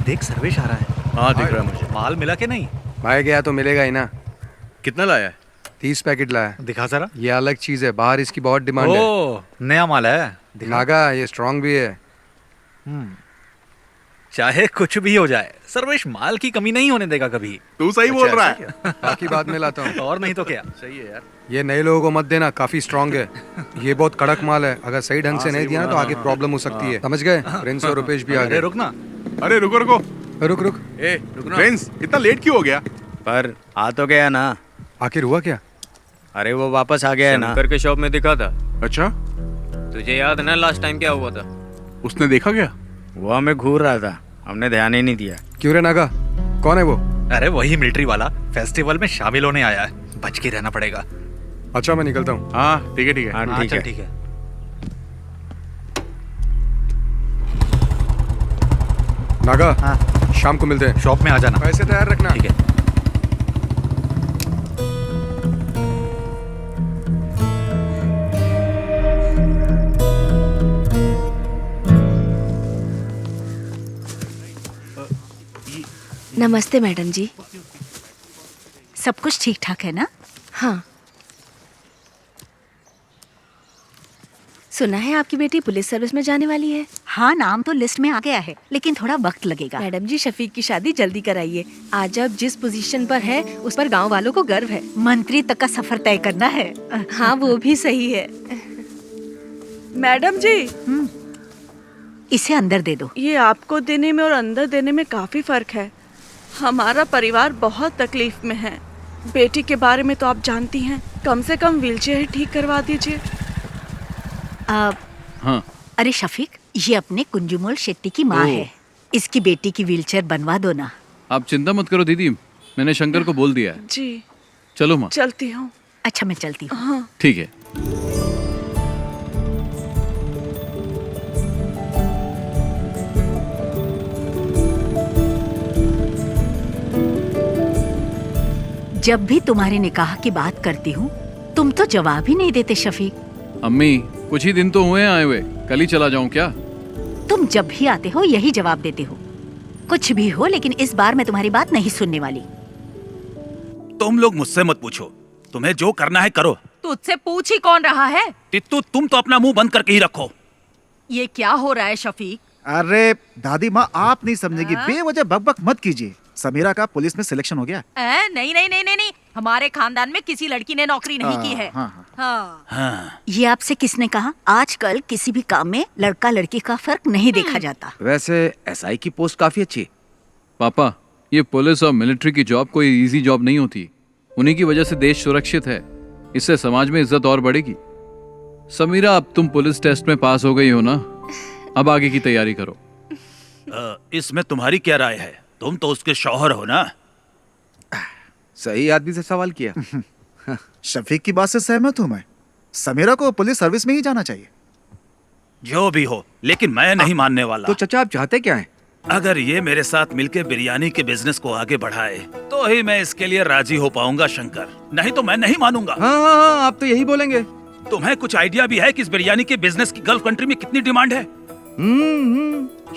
देख सर्वेश आ रहा है। हाँ दिख रहा है मुझे। माल मिला के नहीं? भाई गया तो मिलेगा ही ना। कितना लाया है? 30 पैकेट लाया। दिखा जरा। ये अलग चीज है, बाहर इसकी बहुत डिमांड है। ओ नया माल है। दिखा। नागा ये स्ट्रांग भी है। चाहे कुछ भी हो जाए, सर्वेश माल की कमी नहीं होने देगा कभी। तू सही बोल रहा है। बाकी बाद में लाता हूँ। और नहीं तो क्या। सही है यार। ये नए लोगों को मत देना, काफी स्ट्रांग है। ये बहुत कड़क माल है, अगर सही ढंग से नहीं दिया ना तो आगे प्रॉब्लम हो सकती है। समझ गए? प्रिंस और रुपेश भी आ अरे गए। रुक ना। अरे रुको रुको। रुक रुक, ए रुकना। प्रिंस इतना लेट क्यों हो गया? पर आ तो गया ना। आखिर हुआ क्या? अरे वो वापस आ गया है ना। शंकर के शॉप में दिखा था। अच्छा, तुझे याद है ना लास्ट टाइम क्या हुआ था? उसने देखा क्या? वो हमें घूर रहा था, हमने ध्यान ही नहीं दिया। क्यों रे नागा, कौन है वो? अरे वही मिलिट्री वाला फेस्टिवल में शामिल होने आया है, बच के रहना पड़ेगा। अच्छा मैं निकलता हूँ। हाँ ठीक है ठीक है। हाँ हाँ ठीक चल है। ठीक है। नागा हाँ शाम को मिलते हैं। शॉप में आ जाना। पैसे तैयार रखना। ठीक है। नमस्ते मैडम जी। सब कुछ ठीक ठाक है ना? हाँ, सुना है आपकी बेटी पुलिस सर्विस में जाने वाली है। हाँ, नाम तो लिस्ट में आ गया है, लेकिन थोड़ा वक्त लगेगा। मैडम जी, शफीक की शादी जल्दी कराइए। आज अब जिस पोजीशन पर है उस पर गांव वालों को गर्व है। मंत्री तक का सफर तय करना है। हाँ वो भी सही है। मैडम जी, इसे अंदर दे दो। ये आपको देने में और अंदर देने में काफी फर्क है। हमारा परिवार बहुत तकलीफ में है। बेटी के बारे में तो आप जानती हैं, कम से कम व्हीलचेयर ठीक करवा दीजिए। हाँ अरे शफीक, ये अपने कुंजुमोल शेट्टी की माँ ओह। है। इसकी बेटी की व्हीलचेयर बनवा दो ना। आप चिंता मत करो दीदी, मैंने शंकर को बोल दिया है। जी चलो माँ। चलती हूँ। अच्छा मैं चलती हूँ। हाँ ठीक है। जब भी तुम्हारे निकाह की बात करती हूँ तुम तो जवाब ही नहीं देते शफीक। अम्मी कुछ ही दिन तो हुए हैं आए हुए, कल ही चला जाऊं क्या? तुम जब भी आते हो यही जवाब देते हो। कुछ भी हो, लेकिन इस बार मैं तुम्हारी बात नहीं सुनने वाली। तुम लोग मुझसे मत पूछो, तुम्हें जो करना है करो। तुझसे पूछ ही कौन रहा है? तित्तू तुम तो अपना मुंह बंद करके ही रखो। ये क्या हो रहा है शफीक? अरे दादी माँ, आप नहीं समझेगी, बेवजह बकबक मत कीजिए। समीरा का पुलिस में सिलेक्शन हो गया। नहीं नहीं नहीं नहीं नहीं, हमारे खानदान में किसी लड़की ने नौकरी नहीं की है। हाँ। ये आपसे किसने कहा? आजकल किसी भी काम में लड़का लड़की का फर्क नहीं देखा जाता। वैसे एसआई की पोस्ट काफी अच्छी है। पापा, ये पुलिस और मिलिट्री की जॉब कोई इजी जॉब नहीं होती। उन्हीं की वजह से देश सुरक्षित है, इससे समाज में इज्जत और बढ़ेगी। समीरा, अब तुम पुलिस टेस्ट में पास हो गई हो ना, अब आगे की तैयारी करो। इसमें तुम्हारी क्या राय है? तुम तो उसके शौहर हो ना। सही आदमी से सवाल किया। शफीक की बात से सहमत हूँ मैं। समीरा को पुलिस सर्विस में ही जाना चाहिए। जो भी हो, लेकिन मैं नहीं मानने वाला। तो चचा आप चाहते क्या हैं? अगर ये मेरे साथ मिलकर बिरयानी के बिजनेस को आगे बढ़ाए तो ही मैं इसके लिए राजी हो पाऊंगा शंकर, नहीं तो मैं नहीं मानूंगा। हाँ, आप तो यही बोलेंगे। तुम्हें कुछ आइडिया भी है कि इस बिरयानी के बिजनेस की गल्फ कंट्री में कितनी डिमांड है?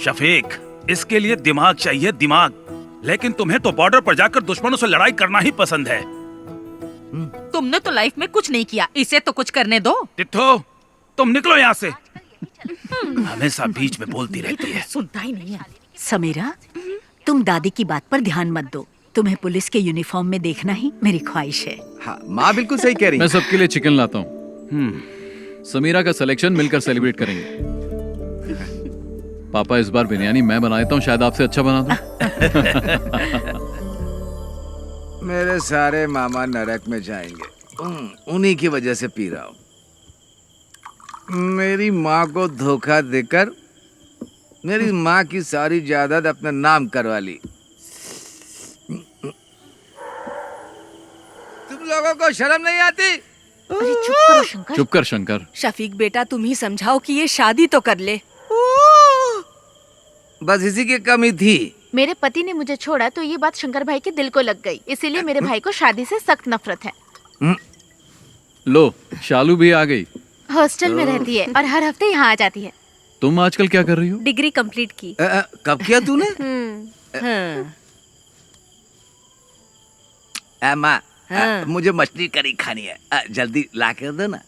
शफीक, इसके लिए दिमाग चाहिए, दिमाग। लेकिन तुम्हें तो बॉर्डर पर जाकर दुश्मनों से लड़ाई करना ही पसंद है। तुमने तो लाइफ में कुछ नहीं किया, इसे तो कुछ करने दो। तित्थो, तुम निकलो यहाँ से। हमेशा बीच में बोलती रहती है। सुनता ही नहीं है। समीरा, तुम दादी की बात पर ध्यान मत दो। तुम्हें पुलिस के यूनिफॉर्म में देखना ही मेरी ख्वाहिश है। हाँ, माँ बिल्कुल सही कह रही मैं सबके लिए चिकन लाता हूँ। समीरा का सिलेक्शन मिलकर सेलिब्रेट करेंगे। पापा, इस बार बिरयानी मैं बनाता हूँ, शायद आपसे अच्छा बना दूं। मेरे सारे मामा नरक में जाएंगे, उन्हीं की वजह से पी रहा हूँ। मेरी माँ को धोखा देकर मेरी माँ की सारी जायदाद अपने नाम करवा ली। तुम लोगों को शर्म नहीं आती? अरे चुप करो शंकर। चुप कर शंकर। शफीक बेटा, तुम ही समझाओ कि ये शादी तो कर ले। बस इसी की कमी थी। मेरे पति ने मुझे छोड़ा तो ये बात शंकर भाई के दिल को लग गई, इसीलिए मेरे भाई को शादी से सख्त नफरत है। लो, शालू भी आ गई। हॉस्टल में रहती है और हर हफ्ते यहाँ आ जाती है। तुम आजकल क्या कर रही हो? डिग्री कंप्लीट की। कब किया तूने? हाँ। माँ, हाँ। मुझे मछली करी खानी है, जल्दी ला कर दो ना।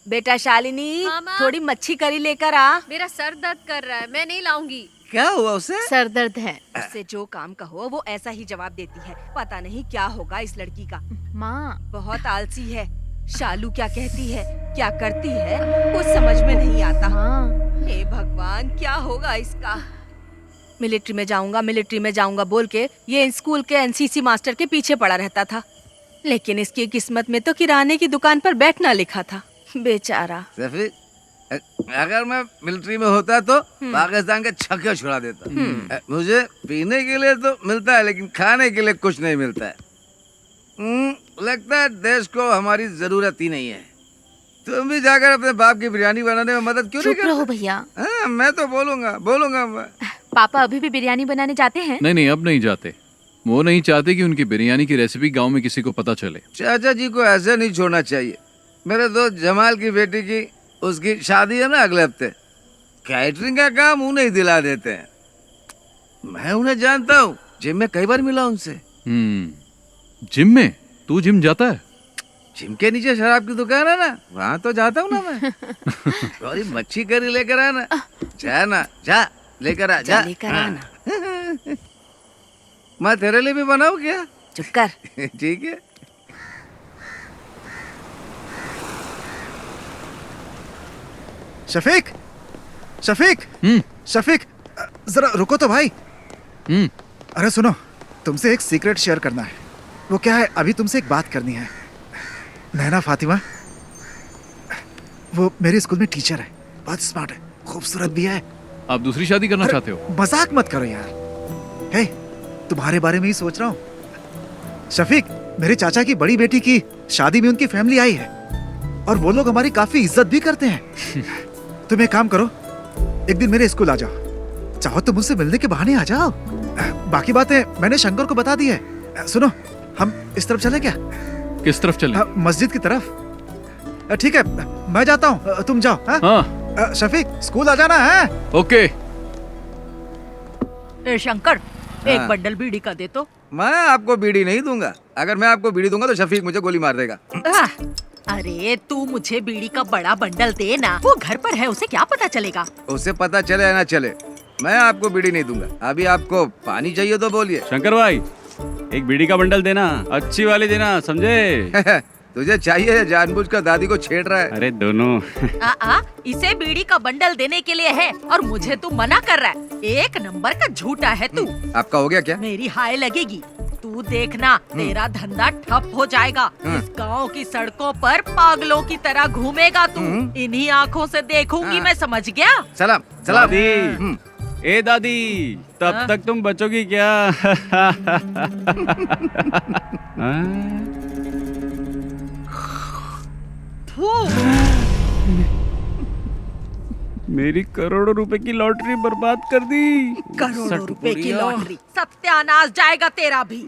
बेटा शालिनी, थोड़ी मच्छी करी लेकर आ। मेरा सर दर्द कर रहा है, मैं नहीं लाऊंगी। क्या हुआ उसे? सर दर्द है। उससे जो काम कहो वो ऐसा ही जवाब देती है। पता नहीं क्या होगा इस लड़की का। माँ, बहुत आलसी है। शालू क्या कहती है, क्या करती है, कुछ समझ में नहीं आता। हे भगवान, क्या होगा इसका। मिलिट्री में जाऊंगा बोल के ये स्कूल के एनसीसी मास्टर के पीछे पड़ा रहता था, लेकिन इसकी किस्मत में तो किराने की दुकान पर बैठना लिखा था। बेचारा। अगर मैं मिलिट्री में होता तो पाकिस्तान के छक्के छुड़ा देता। मुझे पीने के लिए तो मिलता है, लेकिन खाने के लिए कुछ नहीं मिलता है। लगता है देश को हमारी जरूरत ही नहीं है। तुम भी जाकर अपने बाप की बिरयानी बनाने में मदद क्यों नहीं चुप रहो भैया। मैं तो बोलूंगा मैं। पापा अभी भी बिरयानी बनाने जाते हैं? नहीं, अब नहीं जाते। वो नहीं चाहते कि उनकी बिरयानी की रेसिपी गांव में किसी को पता चले। चाचा जी को ऐसे नहीं छोड़ना चाहिए। मेरे दोस्त जमाल की बेटी की उसकी शादी है ना अगले हफ्ते। कैटरिंग का काम उन्हें ही दिला देते हैं। मैं उन्हें जानता हूँ, जिम में कई बार मिला उनसे। जिम में? तू जिम जाता है? जिम के नीचे शराब की दुकान है ना, वहाँ तो जाता हूँ ना मैं। थोड़ी मच्छी करी लेकर आना। जा लेकर आ जा। लेकर आना। मैं तेरे लिए भी बनाऊँ क्या? चुप कर। ठीक है। शफीक, शफीक, जरा रुको तो भाई। अरे सुनो, तुमसे एक सीक्रेट शेयर करना है। वो क्या है, अभी तुमसे एक बात करनी है। नैना फातिमा, वो मेरे स्कूल में टीचर है, बहुत स्मार्ट है, खूबसूरत भी है। आप दूसरी शादी करना चाहते हो? मजाक मत करो यार। हे, तुम्हारे बारे में ही सोच रहा हूँ। शफीक, मेरे चाचा की बड़ी बेटी की शादी में उनकी फैमिली आई है और वो लोग हमारी काफी इज्जत भी करते हैं। तुम एक काम करो, एक दिन मेरे स्कूल आ जाओ। चाहो तो मुझसे मिलने के बहाने आ जाओ। बाकी बातें मैंने शंकर को बता दी है। सुनो, हम इस तरफ चले क्या? किस तरफ चले? मस्जिद की तरफ। ठीक है, मैं जाता हूँ, तुम जाओ। हाँ? शफीक, स्कूल आ जाना है। ओके। शंकर, एक बंडल बीड़ी का दे तो। मैं आपको बीड़ी नहीं दूंगा। अगर मैं आपको बीड़ी दूंगा तो शफीक मुझे गोली मार देगा। अरे तू मुझे बीड़ी का बड़ा बंडल दे ना। वो घर पर है, उसे क्या पता चलेगा? उसे पता चले या ना चले, मैं आपको बीड़ी नहीं दूंगा। अभी आपको पानी चाहिए तो बोलिए। शंकर भाई, एक बीड़ी का बंडल देना, अच्छी वाली देना, समझे? तुझे चाहिए या जानबूझकर दादी को छेड़ रहा है? अरे दोनों। इसे बीड़ी का बंडल देने के लिए है और मुझे तू मना कर रहा है। एक नंबर का झूठा है तू। आपका हो गया क्या? मेरी हाय लगेगी। तू देखना, तेरा धंधा ठप हो जाएगा। इस गांव की सड़कों पर पागलों की तरह घूमेगा तू। इन्हीं आँखों से देखूंगी मैं, समझ गया? सलाम। दादी, ए दादी, तब तक तुम बचोगी क्या? मेरी करोड़ों रुपए की लॉटरी बर्बाद कर दी। करोड़ों रुपए की लॉटरी, सत्यानाश जाएगा तेरा भी।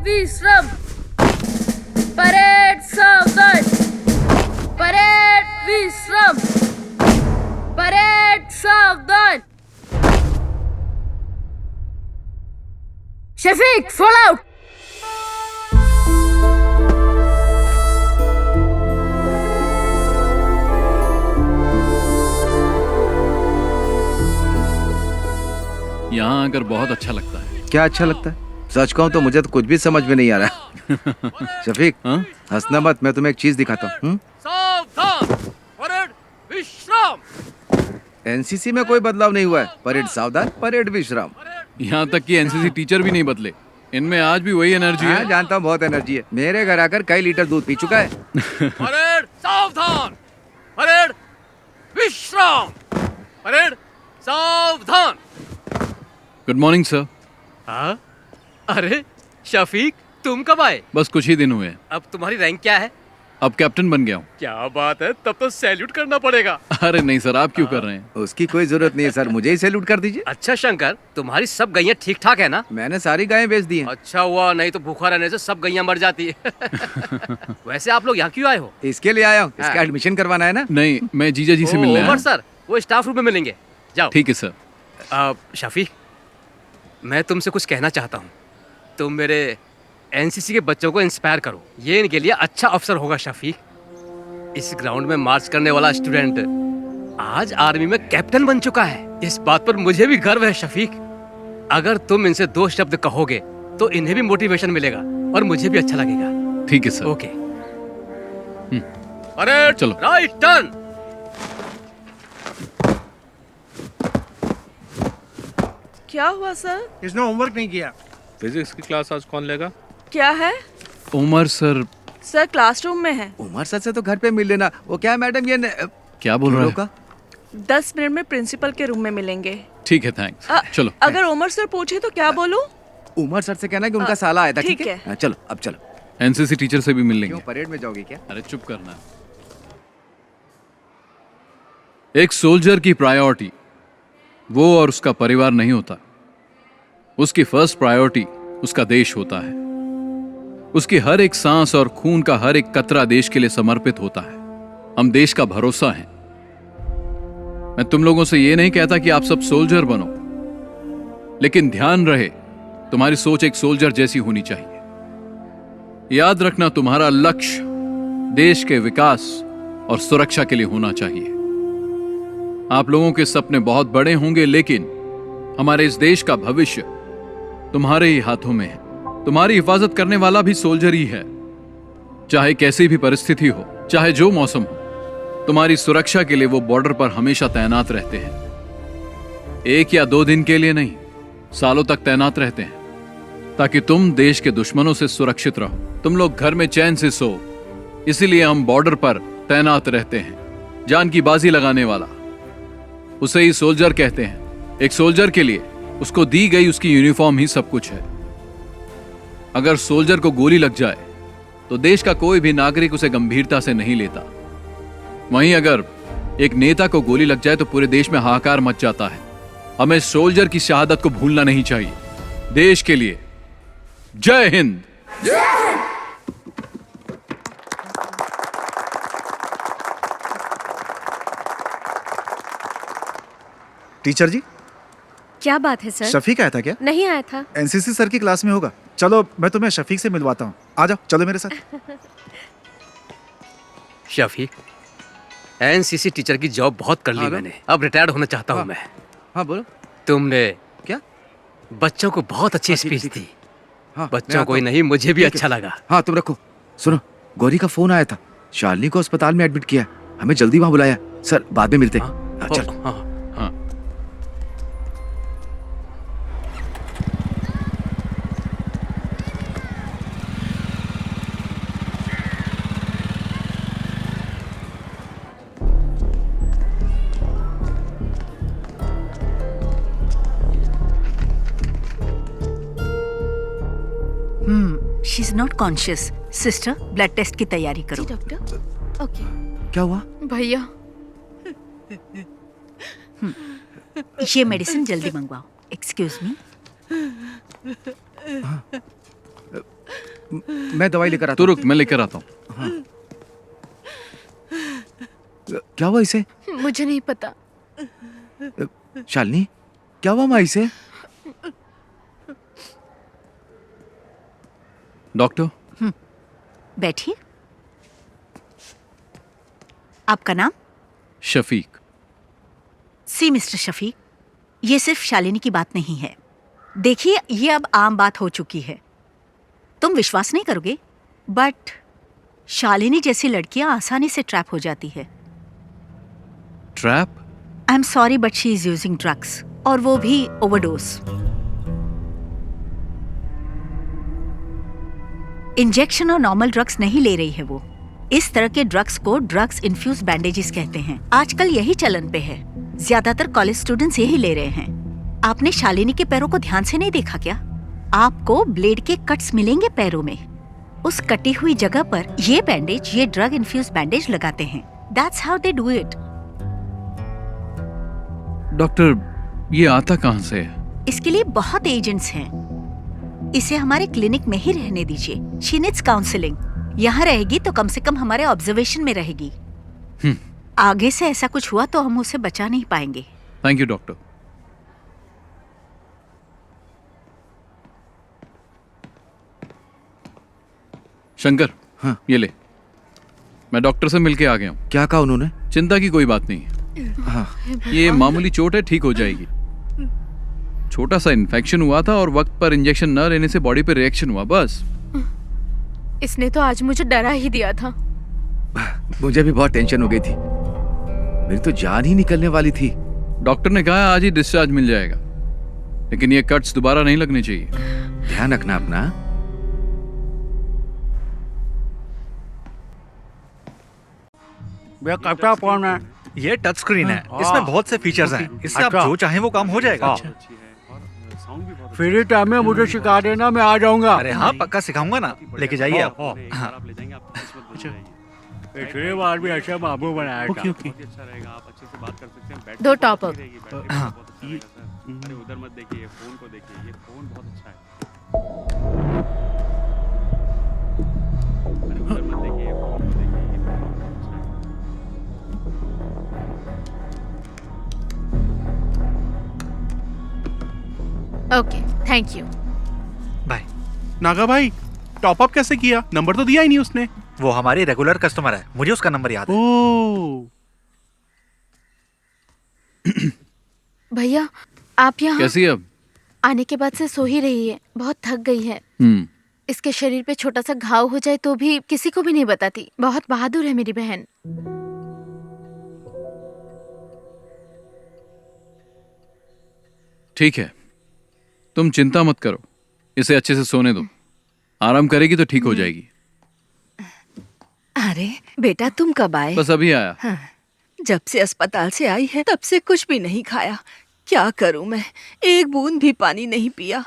विश्राम, परेड सावधान, परेड विश्राम, परेड सावधान। Shafiq, fall out. यहाँ आकर बहुत अच्छा लगता है। क्या अच्छा लगता है? सच कहूँ तो मुझे तो कुछ भी समझ में नहीं आ रहा। शफीक, हंसना मत, मैं तुम्हें एक चीज दिखाता हूँ। सावधान, परेड विश्राम। एनसीसी में कोई बदलाव नहीं हुआ है। परेड सावधान, परेड विश्राम। यहाँ तक कि एनसीसी टीचर भी नहीं बदले, इनमें आज भी वही एनर्जी है। जानता हूँ, बहुत एनर्जी है। मेरे घर आकर कई लीटर दूध पी चुका है। परेड सावधान, परेड विश्राम, परेड सावधान। Good morning sir. हाँ? अरे शफीक, तुम कब आए? बस कुछ ही दिन हुए। अब तुम्हारी रैंक क्या है? अब कैप्टन बन गया हूँ। क्या बात है, तब तो सैल्यूट करना पड़ेगा। अरे नहीं सर, आप क्यों कर रहे हैं? उसकी कोई जरूरत नहीं है सर, मुझे ही सैल्यूट कर दीजिए। अच्छा शंकर, तुम्हारी सब गैया ठीक ठाक है ना? मैंने सारी गायें बेच दी हैं। अच्छा हुआ, नहीं तो भूखा रहने से सब गैया मर जाती है। वैसे आप लोग यहाँ क्यों आए हो? इसके लिए आया हूँ, इसका एडमिशन करवाना है ना। नहीं, मैं जीजा जी से मिलने आया उमर हूँ। सर, वो स्टाफ रूम में मिलेंगे, जाओ। ठीक है सर। शफीक, मैं तुमसे कुछ कहना चाहता हूँ। तुम मेरे एनसीसी के बच्चों को इंस्पायर करो, ये इनके लिए अच्छा अवसर होगा। शफीक, इस ग्राउंड में मार्च करने वाला स्टूडेंट आज आर्मी में कैप्टन बन चुका है। इस बात पर मुझे भी गर्व है शफीक। अगर तुम इनसे 2 शब्द कहोगे तो इन्हें भी मोटिवेशन मिलेगा और मुझे भी अच्छा लगेगा। ठीक है सर। ओके। अरे चलो। Right turn. क्या हुआ सर? इसने होमवर्क नहीं किया। फिजिक्स की क्लास आज कौन लेगा? क्या है? उमर सर। सर क्लासरूम में है। उमर सर से तो घर पे मिल लेना। वो क्या मैडम, ये क्या बोल रहा है? 10 मिनट में प्रिंसिपल के रूम में मिलेंगे। ठीक है, थैंक्स। चलो। अगर उमर सर पूछे तो क्या बोलूं? उमर सर से कहना कि उनका साला आया था। ठीक है? है। चलो अब चलो। एनसीसी टीचर से भी मिल लेंगे। क्यों, परेड में जाओगे क्या? अरे चुप करना। एक सोल्जर की प्रायोरिटी वो और उसका परिवार नहीं होता। उसकी फर्स्ट प्रायोरिटी उसका देश होता है। उसकी हर एक सांस और खून का हर एक कतरा देश के लिए समर्पित होता है। हम देश का भरोसा हैं। मैं तुम लोगों से यह नहीं कहता कि आप सब सोल्जर बनो, लेकिन ध्यान रहे तुम्हारी सोच एक सोल्जर जैसी होनी चाहिए। याद रखना, तुम्हारा लक्ष्य देश के विकास और सुरक्षा के लिए होना चाहिए। आप लोगों के सपने बहुत बड़े होंगे, लेकिन हमारे इस देश का भविष्य तुम्हारे ही हाथों में है। तुम्हारी हिफाजत करने वाला भी सोल्जर ही है। चाहे कैसी भी परिस्थिति हो, चाहे जो मौसम हो, तुम्हारी सुरक्षा के लिए वो बॉर्डर पर हमेशा तैनात रहते हैं। 1 या 2 दिन के लिए नहीं, सालों तक तैनात रहते हैं, ताकि तुम देश के दुश्मनों से सुरक्षित रहो, तुम लोग घर में चैन से सो। इसीलिए हम बॉर्डर पर तैनात रहते हैं। जान की बाजी लगाने वाला, उसे ही सोल्जर कहते हैं। एक सोल्जर के लिए उसको दी गई उसकी यूनिफॉर्म ही सब कुछ है। अगर सोल्जर को गोली लग जाए तो देश का कोई भी नागरिक उसे गंभीरता से नहीं लेता। वहीं अगर एक नेता को गोली लग जाए तो पूरे देश में हाहाकार मच जाता है। हमें सोल्जर की शहादत को भूलना नहीं चाहिए। देश के लिए जय हिंद। टीचर जी, क्या बात है सर? शफीक आया था क्या? नहीं आया था। एनसीसी सर की क्लास में होगा। चलो मैं तुम्हें शफीक से मिलवाता हूँ। आ जाओ, चलो मेरे साथ। शफीक, एनसीसी टीचर की जॉब बहुत कर ली मैंने, अब रिटायर्ड होना चाहता हूँ मैं। हाँ बोलो। तुमने क्या बच्चों को बहुत अच्छी स्पीच दी। हाँ, बच्चों को ही नहीं, मुझे भी अच्छा लगा। हाँ तुम रखो। सुनो, गौरी का फोन आया था। शालिनी को अस्पताल में एडमिट किया, हमें जल्दी वहां बुलाया। सर बाद में मिलते हैं। चल। हाँ। She is not conscious. Sister, blood test की तैयारी करो। जी डॉक्टर। ओके। क्या हुआ? भैया, ये मेडिसिन जल्दी मंगवाओ। Excuse me. मैं दवाई लेकर आता हूँ। तो रुक, मैं लेकर आता हूँ। हाँ। क्या हुआ इसे? मुझे नहीं पता। शालिनी, क्या हुआ माँ इसे? डॉक्टर। बैठिए। आपका नाम? शफीक। सी मिस्टर शफीक, ये सिर्फ शालिनी की बात नहीं है। देखिए, ये अब आम बात हो चुकी है। तुम विश्वास नहीं करोगे, बट शालिनी जैसी लड़कियां आसानी से ट्रैप हो जाती है। Trap? I am sorry but she is using drugs, और वो भी ओवरडोज। इंजेक्शन और नॉर्मल ड्रग्स नहीं ले रही है वो। इस तरह के ड्रग्स को ड्रग्स इन्फ्यूज बैंडेजेस कहते हैं। आजकल यही चलन पे है। ज्यादातर कॉलेज स्टूडेंट्स यही ले रहे हैं। आपने शालिनी के पैरों को ध्यान से नहीं देखा क्या? आपको ब्लेड के कट्स मिलेंगे पैरों में। उस कटी हुई जगह पर ये बैंडेज, ये ड्रग इन्फ्यूज बैंडेज लगाते हैं। That's how they do it. Doctor, ये आता कहाँ से है? इसके लिए बहुत एजेंट्स हैं। इसे हमारे क्लिनिक में ही रहने दीजिए। She needs counseling. यहाँ रहेगी तो कम से कम हमारे ऑब्जर्वेशन में रहेगी। आगे से ऐसा कुछ हुआ तो हम उसे बचा नहीं पाएंगे। Thank you doctor. शंकर, हाँ। ये ले। मैं डॉक्टर से मिलके आ गया हूँ। क्या कहा उन्होंने? चिंता की कोई बात नहीं है। हाँ। ये मामूली चोट है, ठीक हो जाएगी। छोटा सा इन्फेक्शन हुआ था और वक्त पर इंजेक्शन न लेने से बॉडी पे रिएक्शन हुआ, बस। इसने तो आज मुझे डरा ही दिया था। मुझे भी बहुत टेंशन हो गई थी। मेरी तो जान ही निकलने वाली थी। डॉक्टर ने कहा आज ही डिस्चार्ज मिल जाएगा, लेकिन ये कट्स दोबारा नहीं लगने चाहिए। ध्यान रखना अपना। भैया कैप्टा फोन है। ये टच स्क्रीन है, इसमें बहुत से फीचर्स हैं। इससे आप जो चाहें वो काम हो जाएगा। फ्री टाइम में मुझे सिखा देना, मैं आ जाऊंगा। अरे हाँ, पक्का सिखाऊंगा ना, लेके जाइए आप। हाँ। पिछली बार भी ऐसा बाबू बनाया था। दो टॉप अप। उधर मत देखिए, फोन को देखिए, ये फोन बहुत अच्छा है। उधर मत देखिए, फोन को देखिए, ये फोन बहुत अच्छा है। Okay, thank you. Bye. Naga भाई, टॉप अप कैसे किया? नंबर तो दिया ही नहीं उसने। वो हमारी रेगुलर कस्टमर है, मुझे उसका नंबर याद है। भैया, आप यहाँ कैसी है अब? आने के बाद से सो ही रही है, बहुत थक गई है। इसके शरीर पे छोटा सा घाव हो जाए तो भी किसी को भी नहीं बताती। बहुत बहादुर है मेरी बहन। ठीक है, तुम चिंता मत करो, इसे अच्छे से सोने दो। आराम करेगी तो ठीक हो जाएगी। अरे बेटा, तुम कब आए? बस अभी आया। हाँ, जब से अस्पताल से आई है तब से कुछ भी नहीं खाया। क्या करूं मैं, एक बूंद भी पानी नहीं पिया।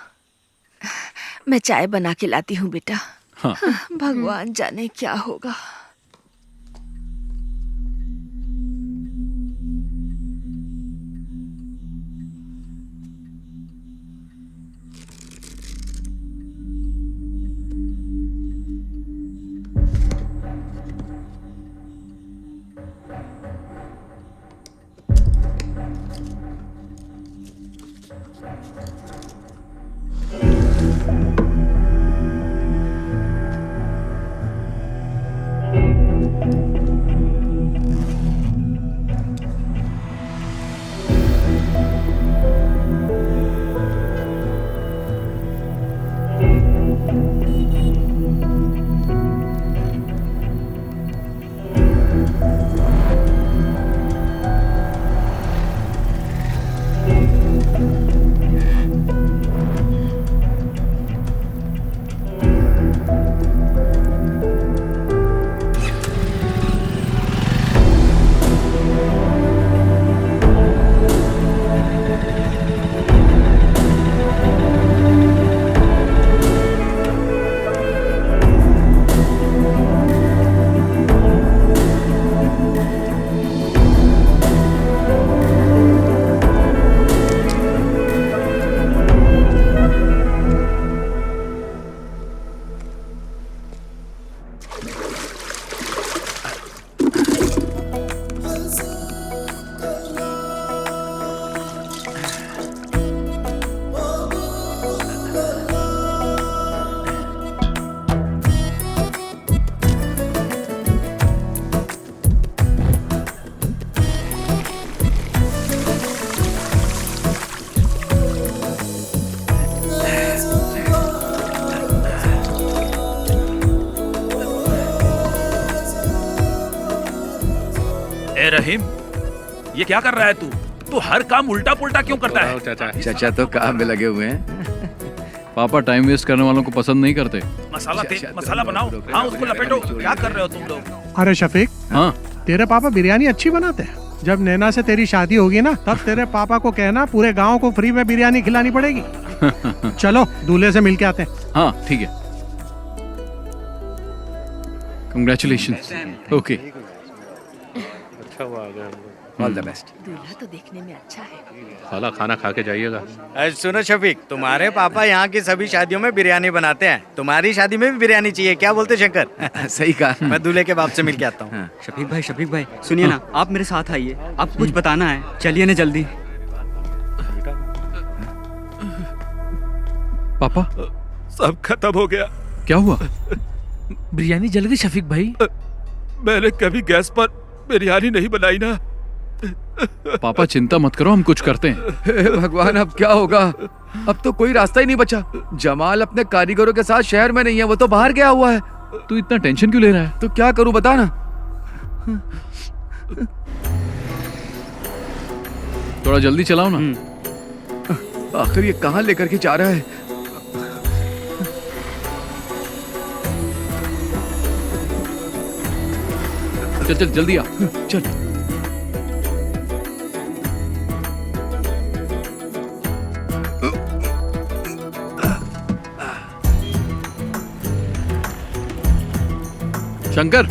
मैं चाय बना के लाती हूँ बेटा। हाँ। भगवान जाने क्या होगा। रहीम, ये क्या कर रहा है तू हर काम उल्टा पुल्टा क्यों करता है? चाचा तो काम में लगे हुए हैं। पापा टाइम वेस्ट करने वालों को पसंद नहीं करते। मसाला बनाओ। हाँ, उसको लपेटो। क्या कर रहे हो तुम लोग? अरे शफीक, हाँ, तेरे पापा बिरयानी अच्छी बनाते हैं। जब नैना से तेरी शादी होगी ना तब तेरे पापा को कहना पूरे गांव को फ्री में बिरयानी खिलानी पड़ेगी। चलो दूल्हे से मिल के आते हैं। हाँ ठीक है। कंग्रेचुलेशन। ओके अच्छा हुआ आ गया। All the best. दूल्हा तो देखने में अच्छा है। साला खाना खा के जाइएगा। सुनो शफीक, तुम्हारे पापा यहाँ की सभी शादियों में बिरयानी बनाते हैं, तुम्हारी शादी में भी बिरयानी चाहिए, क्या बोलते शंकर? सही कहा। मैं दूल्हे के बाप से मिल के आता हूँ। शफीक भाई सुनिए ना, आप मेरे साथ आइए, आपको कुछ बताना है, चलिए ना जल्दी। पापा सब खत्म हो गया। क्या हुआ? बिरयानी जल गई शफीक भाई। मैंने कभी गैस पर बिरयानी नहीं बनाई ना। पापा चिंता मत करो, हम कुछ करते हैं। हे भगवान, अब क्या होगा? अब तो कोई रास्ता ही नहीं बचा। जमाल अपने कारीगरों के साथ शहर में नहीं है, वो तो बाहर गया हुआ है। तू इतना टेंशन क्यों ले रहा है? तो क्या करूं बता ना। थोड़ा जल्दी चलाओ ना। आखिर ये कहाँ लेकर के जा रहा है? चल चल जल्दी आ। चल। शंकर,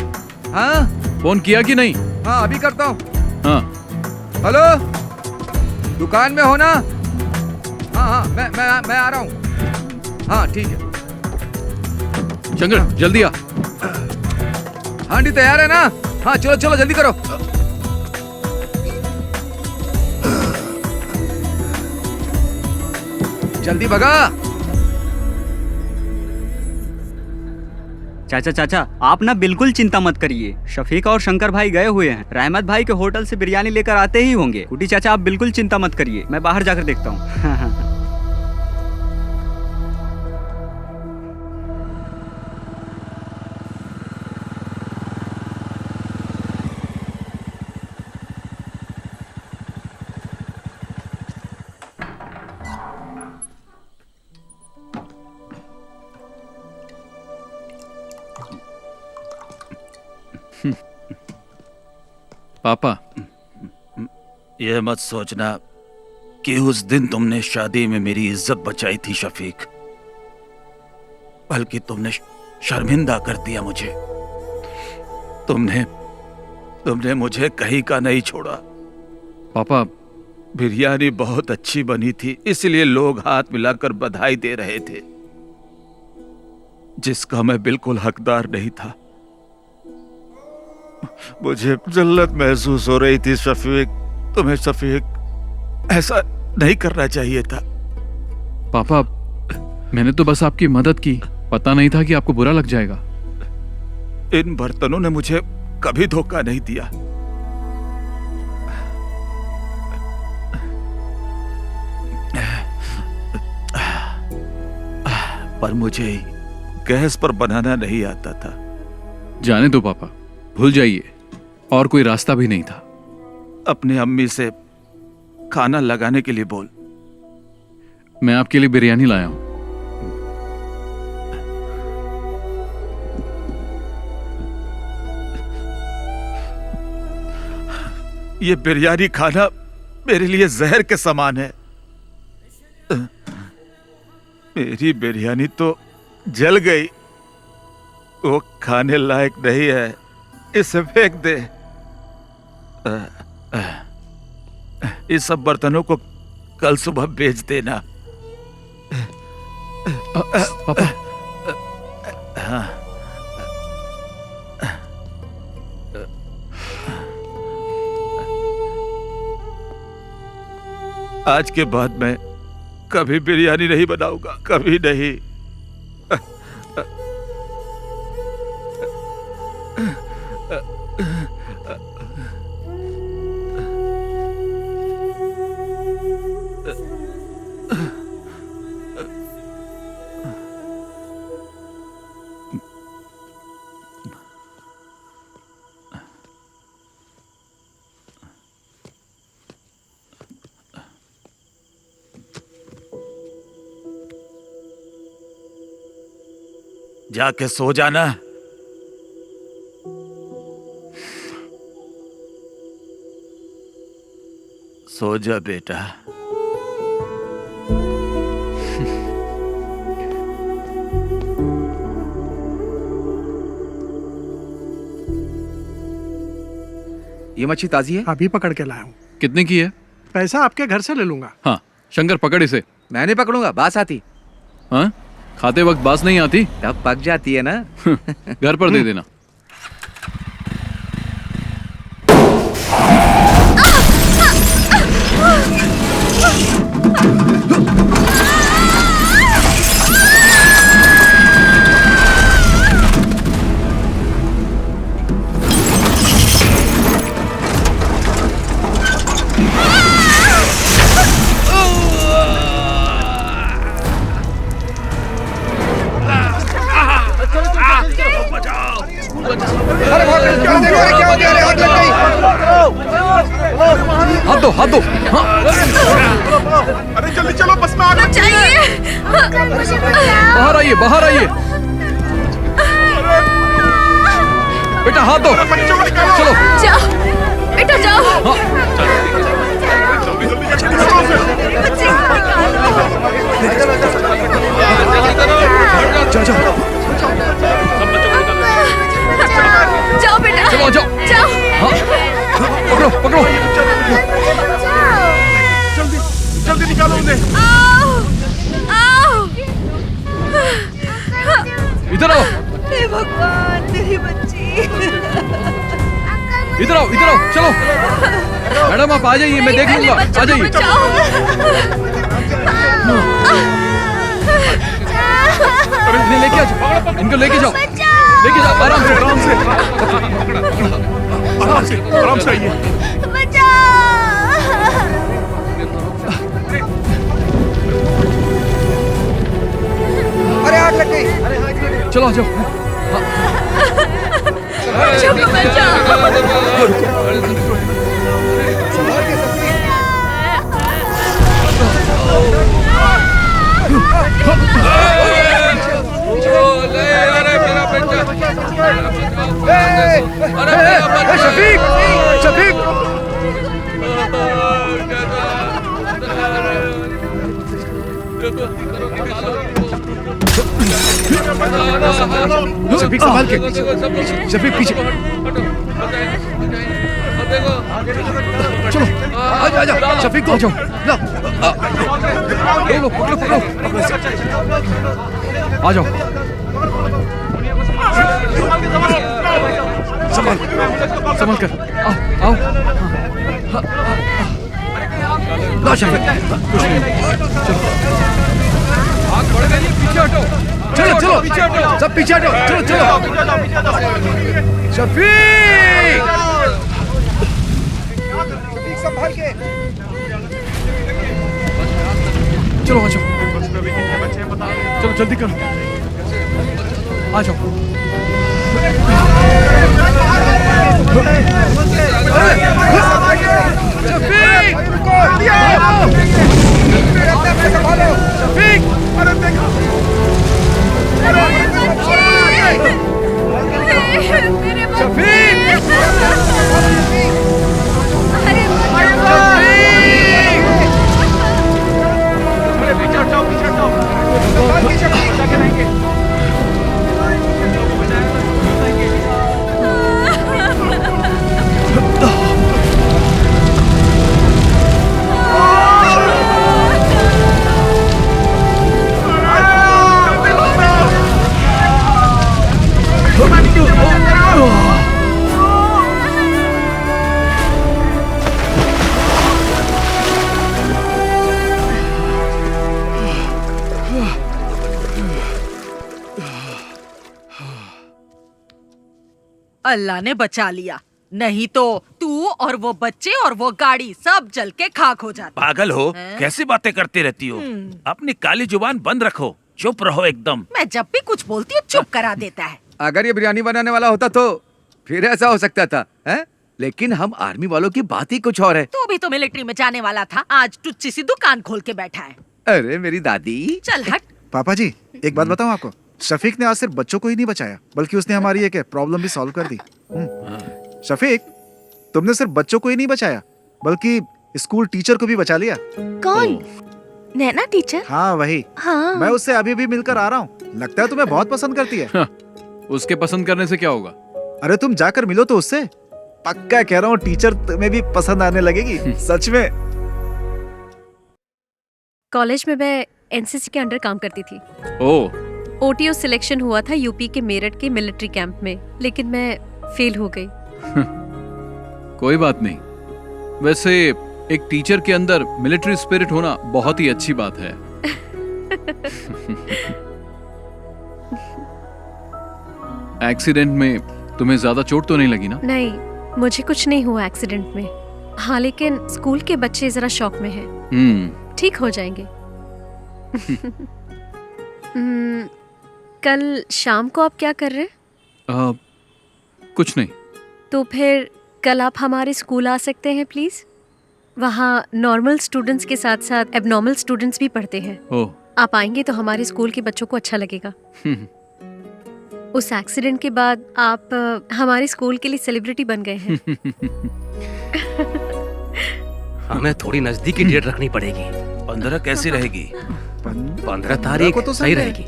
हाँ फोन किया कि नहीं? हाँ अभी करता हूँ। हाँ हेलो, दुकान में हो ना? हाँ मैं आ रहा हूँ। हाँ ठीक है। शंकर जल्दी आ। हांडी तैयार है ना? हाँ चलो चलो जल्दी करो। जल्दी भगा। चाचा आप ना बिल्कुल चिंता मत करिए, शफीक और शंकर भाई गए हुए हैं, रहमत भाई के होटल से बिरयानी लेकर आते ही होंगे। कुटी चाचा आप बिल्कुल चिंता मत करिए, मैं बाहर जाकर देखता हूँ। पापा, यह मत सोचना कि उस दिन तुमने शादी में मेरी इज्जत बचाई थी शफीक, बल्कि तुमने शर्मिंदा कर दिया मुझे। तुमने मुझे कहीं का नहीं छोड़ा। पापा, बिरयानी बहुत अच्छी बनी थी, इसलिए लोग हाथ मिलाकर बधाई दे रहे थे, जिसका मैं बिल्कुल हकदार नहीं था। मुझे जल्लत महसूस हो रही थी शफीक। तुम्हें शफीक ऐसा नहीं करना चाहिए था। पापा, मैंने तो बस आपकी मदद की, पता नहीं था कि आपको बुरा लग जाएगा। इन बर्तनों ने मुझे कभी धोखा नहीं दिया। पर मुझे गैस पर बनाना नहीं आता था। जाने दो पापा, भूल जाइए, और कोई रास्ता भी नहीं था। अपने अम्मी से खाना लगाने के लिए बोल। मैं आपके लिए बिरयानी लाया हूं। ये बिरयानी खाना मेरे लिए जहर के समान है। मेरी बिरयानी तो जल गई, वो खाने लायक नहीं है, इसे फेंक दे। इस सब बर्तनों को कल सुबह बेच देना। पापा। हाँ। आज के बाद मैं कभी बिरयानी नहीं बनाऊंगा, कभी नहीं। जाके सो जाना। सो जा बेटा। ये मच्छी ताजी है? अभी पकड़ के लाया हूँ। कितने की है? पैसा आपके घर से ले लूंगा। हाँ शंकर पकड़ इसे। मैं नहीं पकड़ूंगा, बास आती। हाँ खाते वक्त बास नहीं आती? तब पक जाती है ना। घर पर दे देना। हाथ दो, हाथ दो। हाँ। अरे जल्दी चलो, बस में आग लग गई है। बाहर आइए, बाहर आइए। बेटा हाथ दो। चलो जाओ बेटा जाओ। जाओ बेटा। चलो जाओ। जाओ। हाँ पकड़ो पकड़ो। जल्दी जल्दी निकालो उन्हें। इधर आओ। हे भगवान तेरी बच्ची। इधर आओ, इधर आओ। चलो मैडम आप आ जाइए, मैं देख लूंगा। आ जाइए। इन्हें लेके आ जाओ, इनको लेके जाओ, लेके जाओ आराम से, आराम से, आराम से, आराम से आइए। अरे आग लग गई। चलो आ जाओ। शफीक, शफीक। शफीक संभाल के। शफीक पीछे। चलो आ जाओ, शफीक को आ जाओ। लो पकड़ो पकड़ो। आ जाओ। संभाल संभाल कर। आओ आओ। लो शफीक। कुछ नहीं। आग बढ़ गई, पीछे हटो। चलो चलो पीछे हटो। सब पीछे हटो। चलो चलो। शफीक संभाल के। चलो आ जाओ। चलो जल्दी करो। आ जाओ। अल्लाह ने बचा लिया, नहीं तो तू और वो बच्चे और वो गाड़ी सब जल के खाक हो जाते। पागल हो, कैसी बातें करती रहती हो? अपनी काली जुबान बंद रखो, चुप रहो एकदम। मैं जब भी कुछ बोलती हूँ चुप करा देता है। अगर ये बिरयानी बनाने वाला होता तो फिर ऐसा हो सकता था, हैं? लेकिन हम आर्मी वालों की बात ही कुछ और है। तू भी तो मिलिट्री में जाने वाला था, आज टुच्ची सी दुकान खोल के बैठा है। अरे मेरी दादी। चल हट। पापा जी एक बात बताऊं आपको, शफीक ने आज सिर्फ बच्चों को ही नहीं बचाया बल्कि उसने हमारी एक प्रॉब्लम भी सॉल्व कर दी। शफीक, तुमने सिर्फ बच्चों को ही नहीं बचाया बल्कि स्कूल टीचर को भी बचा लिया। कौन? नैना टीचर? हाँ वही। हाँ। मैं उससे अभी भी मिलकर आ रहा हूँ। लगता है तुम्हें बहुत पसंद करती है। उसके पसंद करने से क्या होगा? अरे तुम जाकर मिलो तो उससे। पक्का कह रहा हूँ टीचर तुम्हें भी पसंद आने लगेगी। सच में। कॉलेज में मैं एनसीसी के अंडर काम करती थी। ओह। ओटीओ सिलेक्शन हुआ था यूपी के मेरठ के मिलिट्री कैंप में, लेकिन मैं फेल हो गई। कोई बात नहीं। वैसे एक टीचर के अंदर मिलिट्री स्पिरिट होना बहुत ही अच्छी बात है। एक्सीडेंट में तुम्हें ज्यादा चोट तो नहीं लगी ना? नहीं, मुझे कुछ नहीं हुआ एक्सीडेंट में। हाँ, लेकिन स्कूल के बच्चे जरा शॉक में हैं। ठीक हो जाएंगे। कल शाम को आप क्या कर रहे हैं? कुछ नहीं। तो फिर कल आप हमारे स्कूल आ सकते हैं प्लीज। वहाँ नॉर्मल स्टूडेंट्स के साथ साथ एबनॉर्मल स्टूडेंट्स भी पढ़ते हैं। ओह। आप आएंगे तो हमारे स्कूल के बच्चों को अच्छा लगेगा। उस एक्सीडेंट के बाद आप हमारे स्कूल के लिए सेलिब्रिटी बन गए हैं। हमें थोड़ी नजदीकी डेट रखनी पड़ेगी। 15 कैसी रहेगी? 15 तारीख तो सही रहेगी।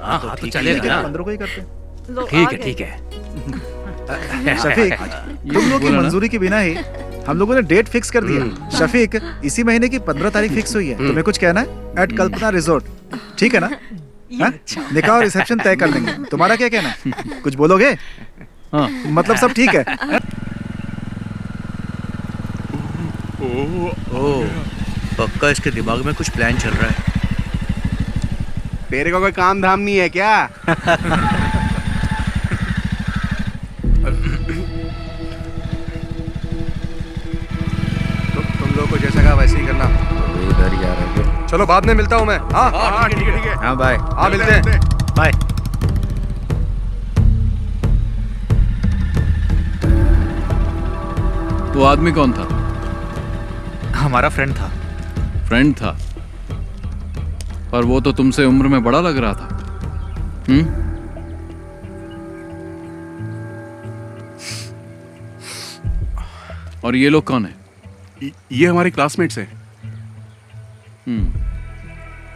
हाँ हाँ तो चलेगा ना। 15 को ही करते। ठीक है ठीक है। शफीक, तुम लोग की मंजूरी के बिना ही हम लोगों ने डेट फिक्स कर दिया। शफीक, इसी महीने की 15 तारीख फिक्स हुई है। तुम्हें कुछ कहना है? एट कल्पना रिजॉर्ट, ठीक है ना? निकाह और रिसेप्शन तय कर लेंगे। तुम्हारा क्या कहना है? कुछ बोलोगे? हाँ। मतलब सब ठीक है? ओह, पक्का इसके दिमाग में कुछ प्लान चल रहा है। तेरे को कोई काम धाम नहीं है क्या? तुम लोग को जैसा कहा वैसे ही करना। इधर ही आ रहा है। चलो बाद में मिलता हूँ मैं। हाँ ठीक है। हाँ बाय। हाँ मिलते हैं। बाय। वो आदमी कौन था? हमारा फ्रेंड था। फ्रेंड था? पर वो तो तुमसे उम्र में बड़ा लग रहा था। और ये लोग कौन है? ये हमारे क्लासमेट्स हैं।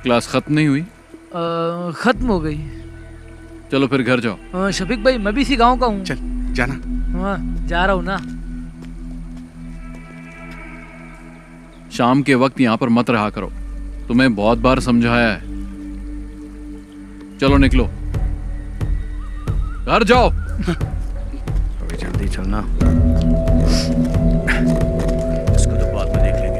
क्लास खत्म नहीं हुई? खत्म हो गई। चलो फिर घर जाओ। शफीक भाई, मैं भी इसी गांव का हूँ। चल जाना। हाँ, जा रहा हूँ ना। शाम के वक्त यहाँ पर मत रहा करो। तुम्हें बहुत बार समझाया है। चलो निकलो, घर जाओ। अभी जल्दी चलना। इसको तो बाद में देख लेंगे।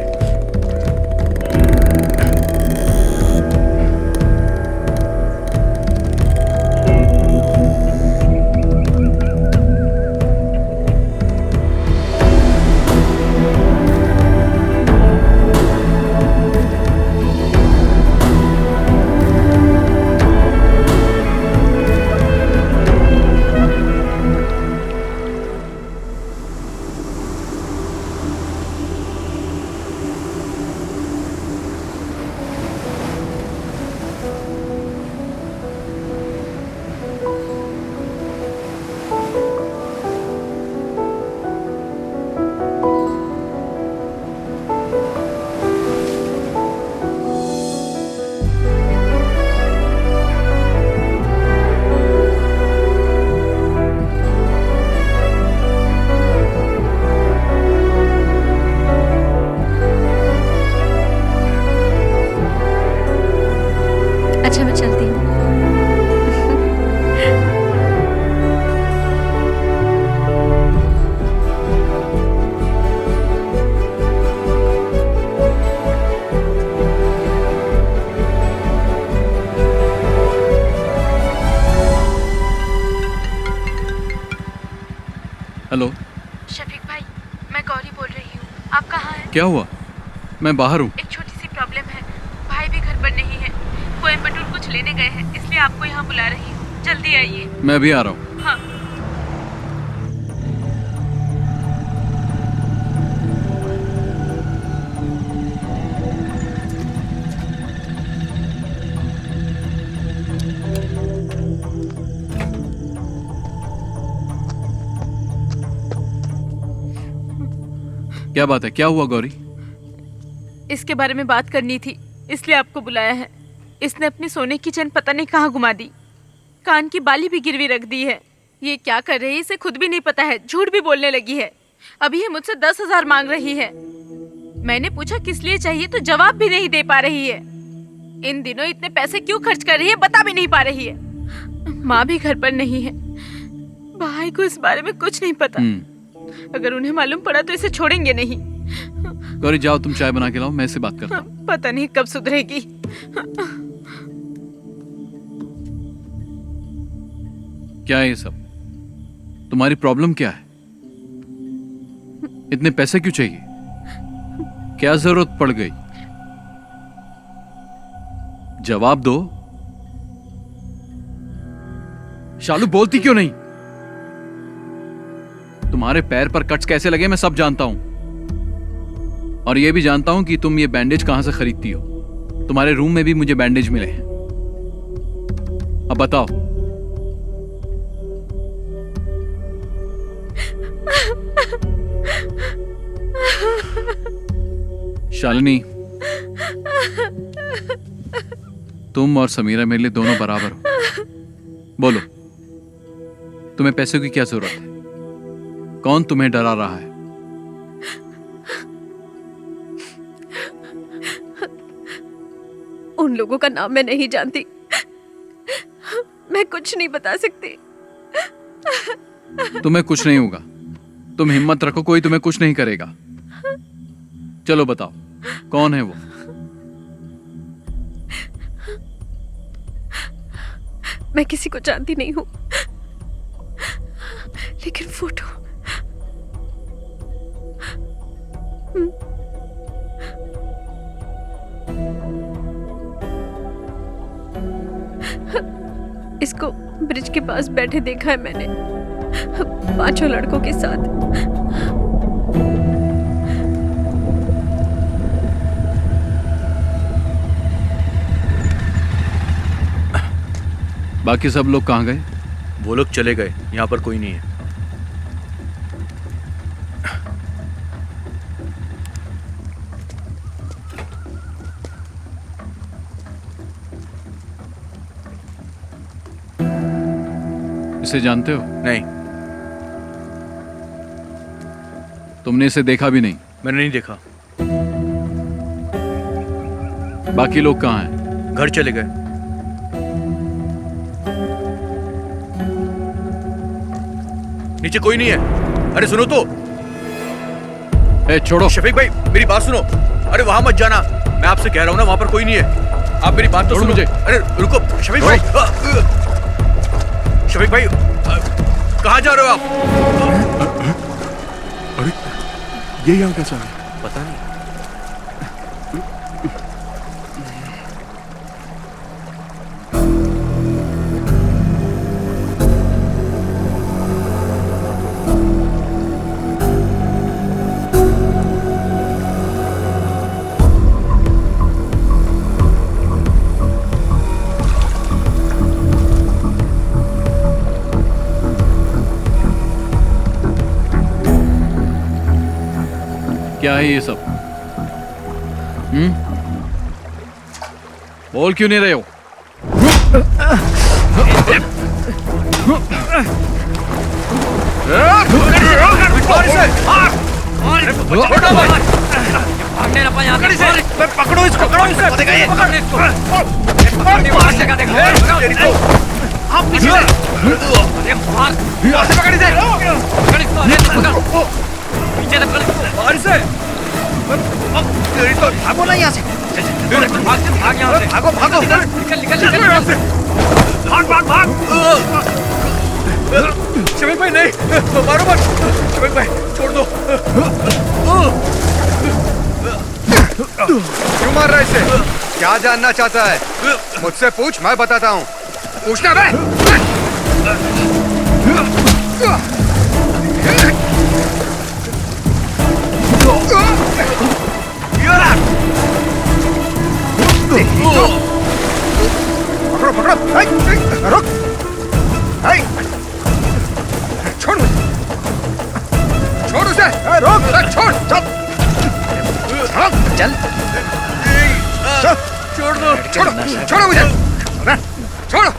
अच्छा, मैं चलती हूँ। हेलो शफीक भाई, मैं गौरी बोल रही हूँ। आप कहाँ हैं? क्या हुआ? मैं बाहर हूँ। एक छोटी सी प्रॉब्लम है। भाई भी घर पर नहीं है। कोयम्बटूर कुछ लेने गए हैं, इसलिए आपको यहाँ बुला रही हूँ। जल्दी आइए। मैं भी आ रहा हूँ। हाँ। क्या बात है, क्या हुआ गौरी? इसके बारे में बात करनी थी, इसलिए आपको बुलाया है। इसने अपनी सोने की चेन पता नहीं कहाँ घुमा दी, कान की बाली भी गिरवी रख दी है। ये क्या कर रही है इसे खुद भी नहीं पता है, झूठ भी बोलने लगी है। अभी ये मुझसे 10,000 मांग रही है। मैंने पूछा किस लिए चाहिए तो जवाब भी नहीं दे पा रही है। इन दिनों इतने पैसे क्यों खर्च कर रही है बता भी नहीं पा रही है। माँ भी घर पर नहीं है, भाई को इस बारे में कुछ नहीं पता। अगर उन्हें मालूम पड़ा तो इसे छोड़ेंगे नहीं। गौरी जाओ, तुम चाय बना के लाओ, मैं इससे बात करता हूँ। पता नहीं कब सुधरेगी। क्या है ये सब? तुम्हारी प्रॉब्लम क्या है? इतने पैसे क्यों चाहिए? क्या जरूरत पड़ गई? जवाब दो। शालू बोलती क्यों नहीं? तुम्हारे पैर पर कट्स कैसे लगे मैं सब जानता हूं, और यह भी जानता हूं कि तुम ये बैंडेज कहां से खरीदती हो। तुम्हारे रूम में भी मुझे बैंडेज मिले हैं। अब बताओ। शालिनी, तुम और समीरा मेरे लिए दोनों बराबर हो। बोलो, तुम्हें पैसों की क्या जरूरत है? कौन तुम्हें डरा रहा है? उन लोगों का नाम मैं नहीं जानती, मैं कुछ नहीं बता सकती। तुम्हें कुछ नहीं होगा, तुम हिम्मत रखो, कोई तुम्हें कुछ नहीं करेगा। चलो बताओ, कौन है वो? मैं किसी को जानती नहीं हूं, लेकिन फोटो इसको ब्रिज के पास बैठे देखा है मैंने, 5 लड़कों के साथ। बाकी सब लोग कहां गए? वो लोग चले गए, यहाँ पर कोई नहीं है। इसे जानते हो? नहीं। तुमने इसे देखा भी नहीं? मैंने नहीं देखा। बाकी लोग कहाँ हैं? घर चले गए। नीचे कोई नहीं है। अरे सुनो तो। छोड़ो। शफीक भाई मेरी बात सुनो। अरे वहां मत जाना, मैं आपसे कह रहा हूँ ना, वहां पर कोई नहीं है। आप मेरी बात तो सुनो मुझे। अरे रुको शफीक भाई। शफीक भाई कहाँ जा रहे हो आप? अरे ये यहाँ कैसा है? पता नहीं। क्या है ये सब? बोल क्यों नहीं रहे हो? पकड़ो इसको, पकड़ो इसे। भागो ना यहाँ से। भागो भागो, निकल यहाँ से। भाग। शफीक भाई नहीं, मारो मत। शफीक भाई छोड़ दो। क्यों मार रहा है इसे? क्या जानना चाहता है? मुझसे पूछ, मैं बताता हूँ। पूछना बे। पकड़ो, रुक। छोड़ मुझे। छोड़ उसे। रोक। छोड़। चल छोड़ दो। छोड़ो मुझे। छोड़ो।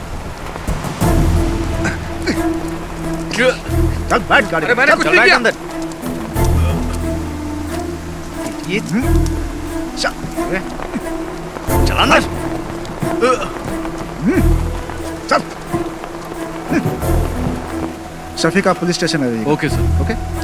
चल बैठ गाड़ी। अरे मैंने कुछ नहीं किया। अंदर ये चला अंदर। चल। शफीक आप पुलिस स्टेशन आ जाइए। Okay sir. ओके।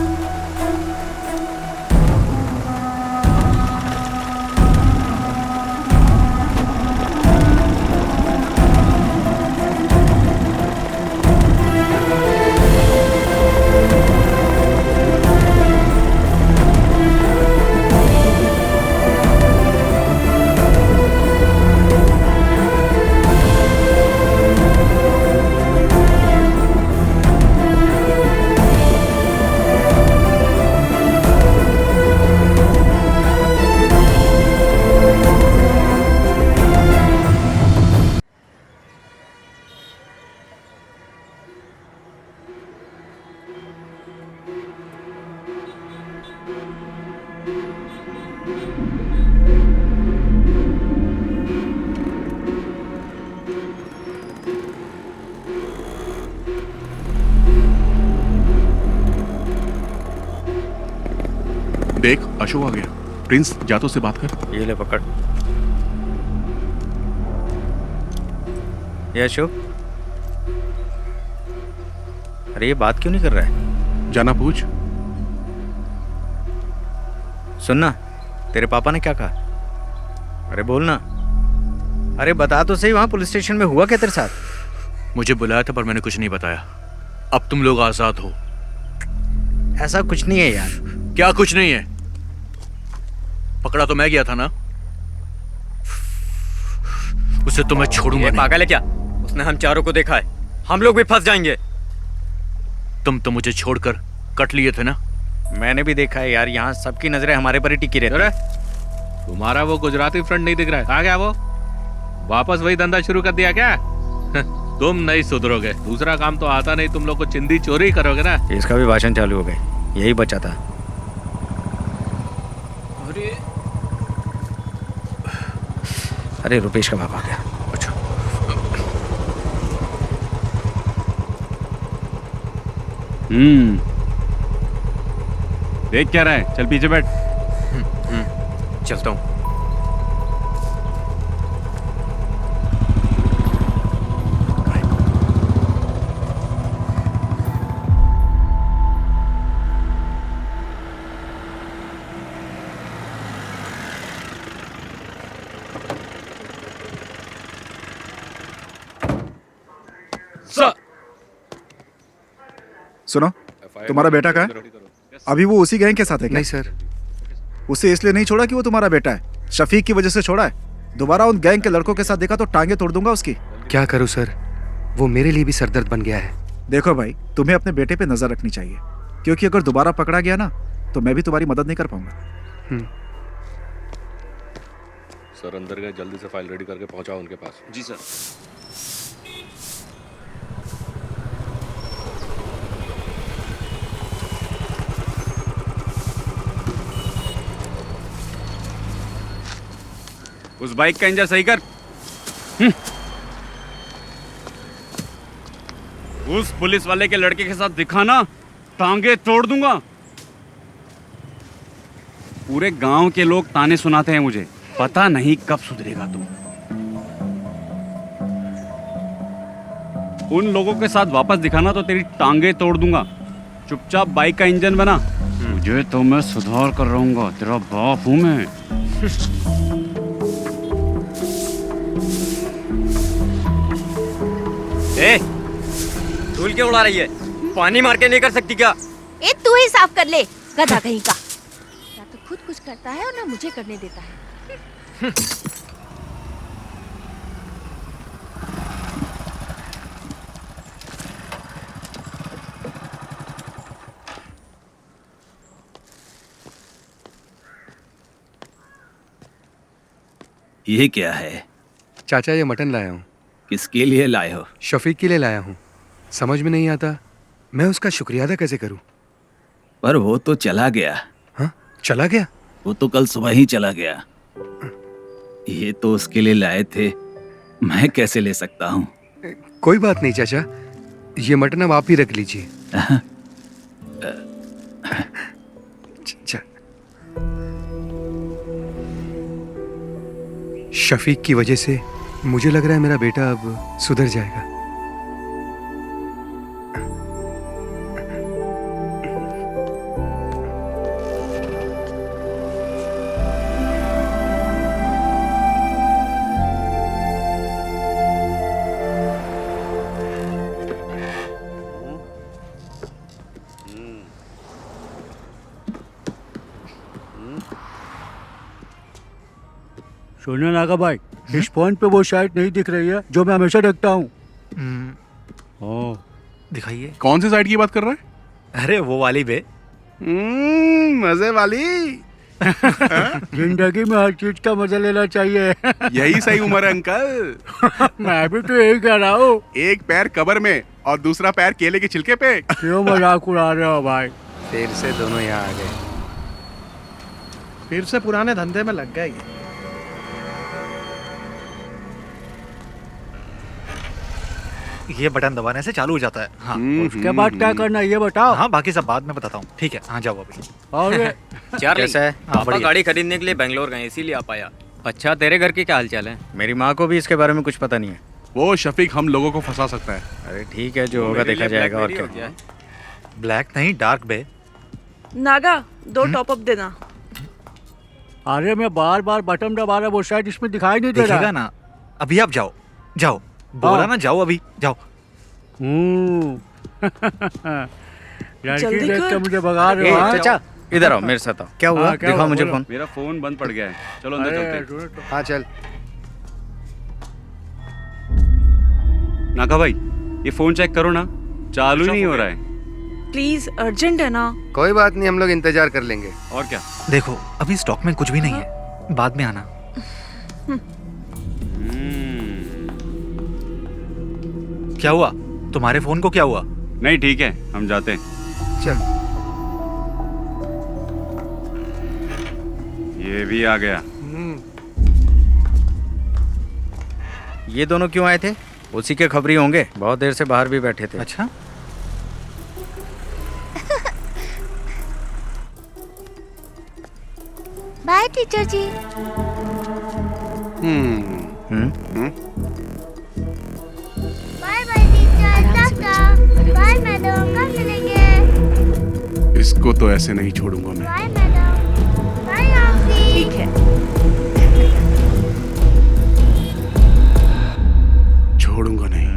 देख अशोक आ गया। प्रिंस जा तो से बात कर। ये ले पकड़। ये अशोक, अरे ये बात क्यों नहीं कर रहा है? जाना पूछ। सुनना, तेरे पापा ने क्या कहा? अरे बोलना। अरे बता तो सही, वहां पुलिस स्टेशन में हुआ क्या तेरे साथ? मुझे बुलाया था पर मैंने कुछ नहीं बताया। अब तुम लोग आजाद हो। ऐसा कुछ नहीं है यार। क्या कुछ नहीं है? पकड़ा तो मैं गया था ना। उसे तो मैं छोड़ूंगा नहीं। पागल है क्या? उसने हम चारों को देखा है, हम लोग भी फंस जाएंगे। तुम तो मुझे छोड़कर कट लिए थे ना। मैंने भी देखा है यार, यहाँ सबकी नजरें हमारे पर ही टिकी रहती है। तुम्हारा वो गुजराती फ्रेंड नहीं दिख रहा है? कहाँ गया वो? वापस वही धंधा शुरू कर दिया क्या? तुम नहीं सुधरोगे। दूसरा काम तो आता नहीं, तुम लोग को चिंदी चोरी करोगे ना। इसका भी भाषण चालू हो गए, यही बचा था। अरे रुपेश का बाप आ गया। अच्छा। देख क्या रहा है? चल पीछे बैठ। चलता हूँ। सुनो, तुम्हारा बेटा कहाँ है? अभी वो उसी गैंग के साथ है क्या? नहीं सर। उसे इसलिए नहीं छोड़ा कि वो तुम्हारा बेटा है, शफीक की वजह से छोड़ा है। दोबारा उन गैंग के लड़कों के साथ देखा तो टांगे तोड़ दूंगा उसकी। क्या करूं सर, वो मेरे लिए भी सरदर्द बन गया है। देखो भाई, तुम्हें अपने बेटे पे नजर रखनी चाहिए, क्योंकि अगर दोबारा पकड़ा गया ना तो मैं भी तुम्हारी मदद नहीं कर पाऊंगा। सर अंदर गए, जल्दी से फाइल रेडी करके पहुंचाओ उनके पास। जी सर। उस बाइक का इंजन सही कर। उस पुलिस वाले के लड़के के साथ दिखाना, टांगे तोड़ दूंगा। पूरे गांव के लोग ताने सुनाते हैं मुझे, पता नहीं कब सुधरेगा तू। उन लोगों के साथ वापस दिखाना तो तेरी टांगे तोड़ दूंगा। चुपचाप बाइक का इंजन बना, तुझे तो मैं सुधार कर रहूंगा। तेरा बाप हूं मैं। ए, धूल क्यों उड़ा रही है? पानी मार के नहीं कर सकती क्या? ए तू ही साफ कर ले, गधा कहीं का। ना तो खुद कुछ करता है और ना मुझे करने देता है। ये क्या है? चाचा ये मटन लाया हूँ। किसके लिए लाए हो? शफीक के लिए लाया हूँ। समझ में नहीं आता मैं उसका शुक्रिया अदा कैसे करूँ। पर वो तो चला गया। हाँ? चला गया? वो तो कल सुबह ही चला गया। ये तो उसके लिए लाए थे, मैं कैसे ले सकता हूँ? कोई बात नहीं चाचा, ये मटन अब आप ही रख लीजिए। शफीक की वजह से मुझे लग रहा है मेरा बेटा अब सुधर जाएगा। सुनो नागा भाई, इस फोन पे वो शायद नहीं दिख रही है जो मैं हमेशा देखता हूँ। दिखाइए। कौन सी साइड की बात कर रहा है? अरे वो वाली बे। मजे वाली। जिंदगी में हर चीज का मजा लेना चाहिए। यही सही उम्र है अंकल। मैं भी तो यही कह रहा हूँ। एक पैर कब्र में और दूसरा पैर केले के छिलके पे। क्यों मजाक उड़ा रहे हो भाई? फिर से दोनों यहाँ आ गए। फिर से पुराने धंधे में लग गए। ये बटन दबाने से चालू हो जाता है। हाँ। उसके बाद क्या करना ये बताओ। हाँ, बाकी सब बाद में बताता हूँ। ठीक है, हाँ जाओ अभी। चार्ली, कैसा है? पापा बढ़िया। गाड़ी खरीदने के लिए बेंगलोर गए, इसीलिए आ पाया। अच्छा, तेरे घर की क्या हालचाल है? मेरी माँ को भी इसके बारे में कुछ पता नहीं है। वो शफीक हम लोगों को फंसा सकता है। अरे ठीक है, जो होगा देखा जाएगा। और क्या? ब्लैक नहीं, डार्क बे। नागा 2 टॉप अप देना। अरे मैं बार बार बटन दबा रहा, वो शायद इसमें दिखाई नहीं दे रहा। दिखेगा ना। अभी आप जाओ, जाओ। बोला ना जाओ, अभी जाओ। लड़की देख के मुझे भगा रहे हो। चाचा इधर आओ, मेरे साथ आओ। क्या हुआ? दिखाओ मुझे फोन। मेरा फोन बंद पड़ गया है, चलो अंदर चलते हैं। हाँ चल। नागा भाई, ये फोन चेक करो ना, चालू नहीं हो रहा है। प्लीज, अर्जेंट है ना। कोई बात नहीं, हम लोग इंतजार कर लेंगे। और क्या? देखो, अभी स्टॉक में कुछ भी नहीं है, बाद में आना। क्या हुआ? तुम्हारे फोन को क्या हुआ? नहीं ठीक है, हम जाते हैं। चल। ये भी आ गया। ये दोनों क्यों आए थे? उसी के खबरी होंगे, बहुत देर से बाहर भी बैठे थे। अच्छा। बाय टीचर जी। बाय बाय टीचर, टाटा। बाय मैडम, कब मिलेंगे? इसको तो ऐसे नहीं छोड़ूंगा मैं। Bye madam. Bye aunty. ठीक है, छोड़ूंगा नहीं।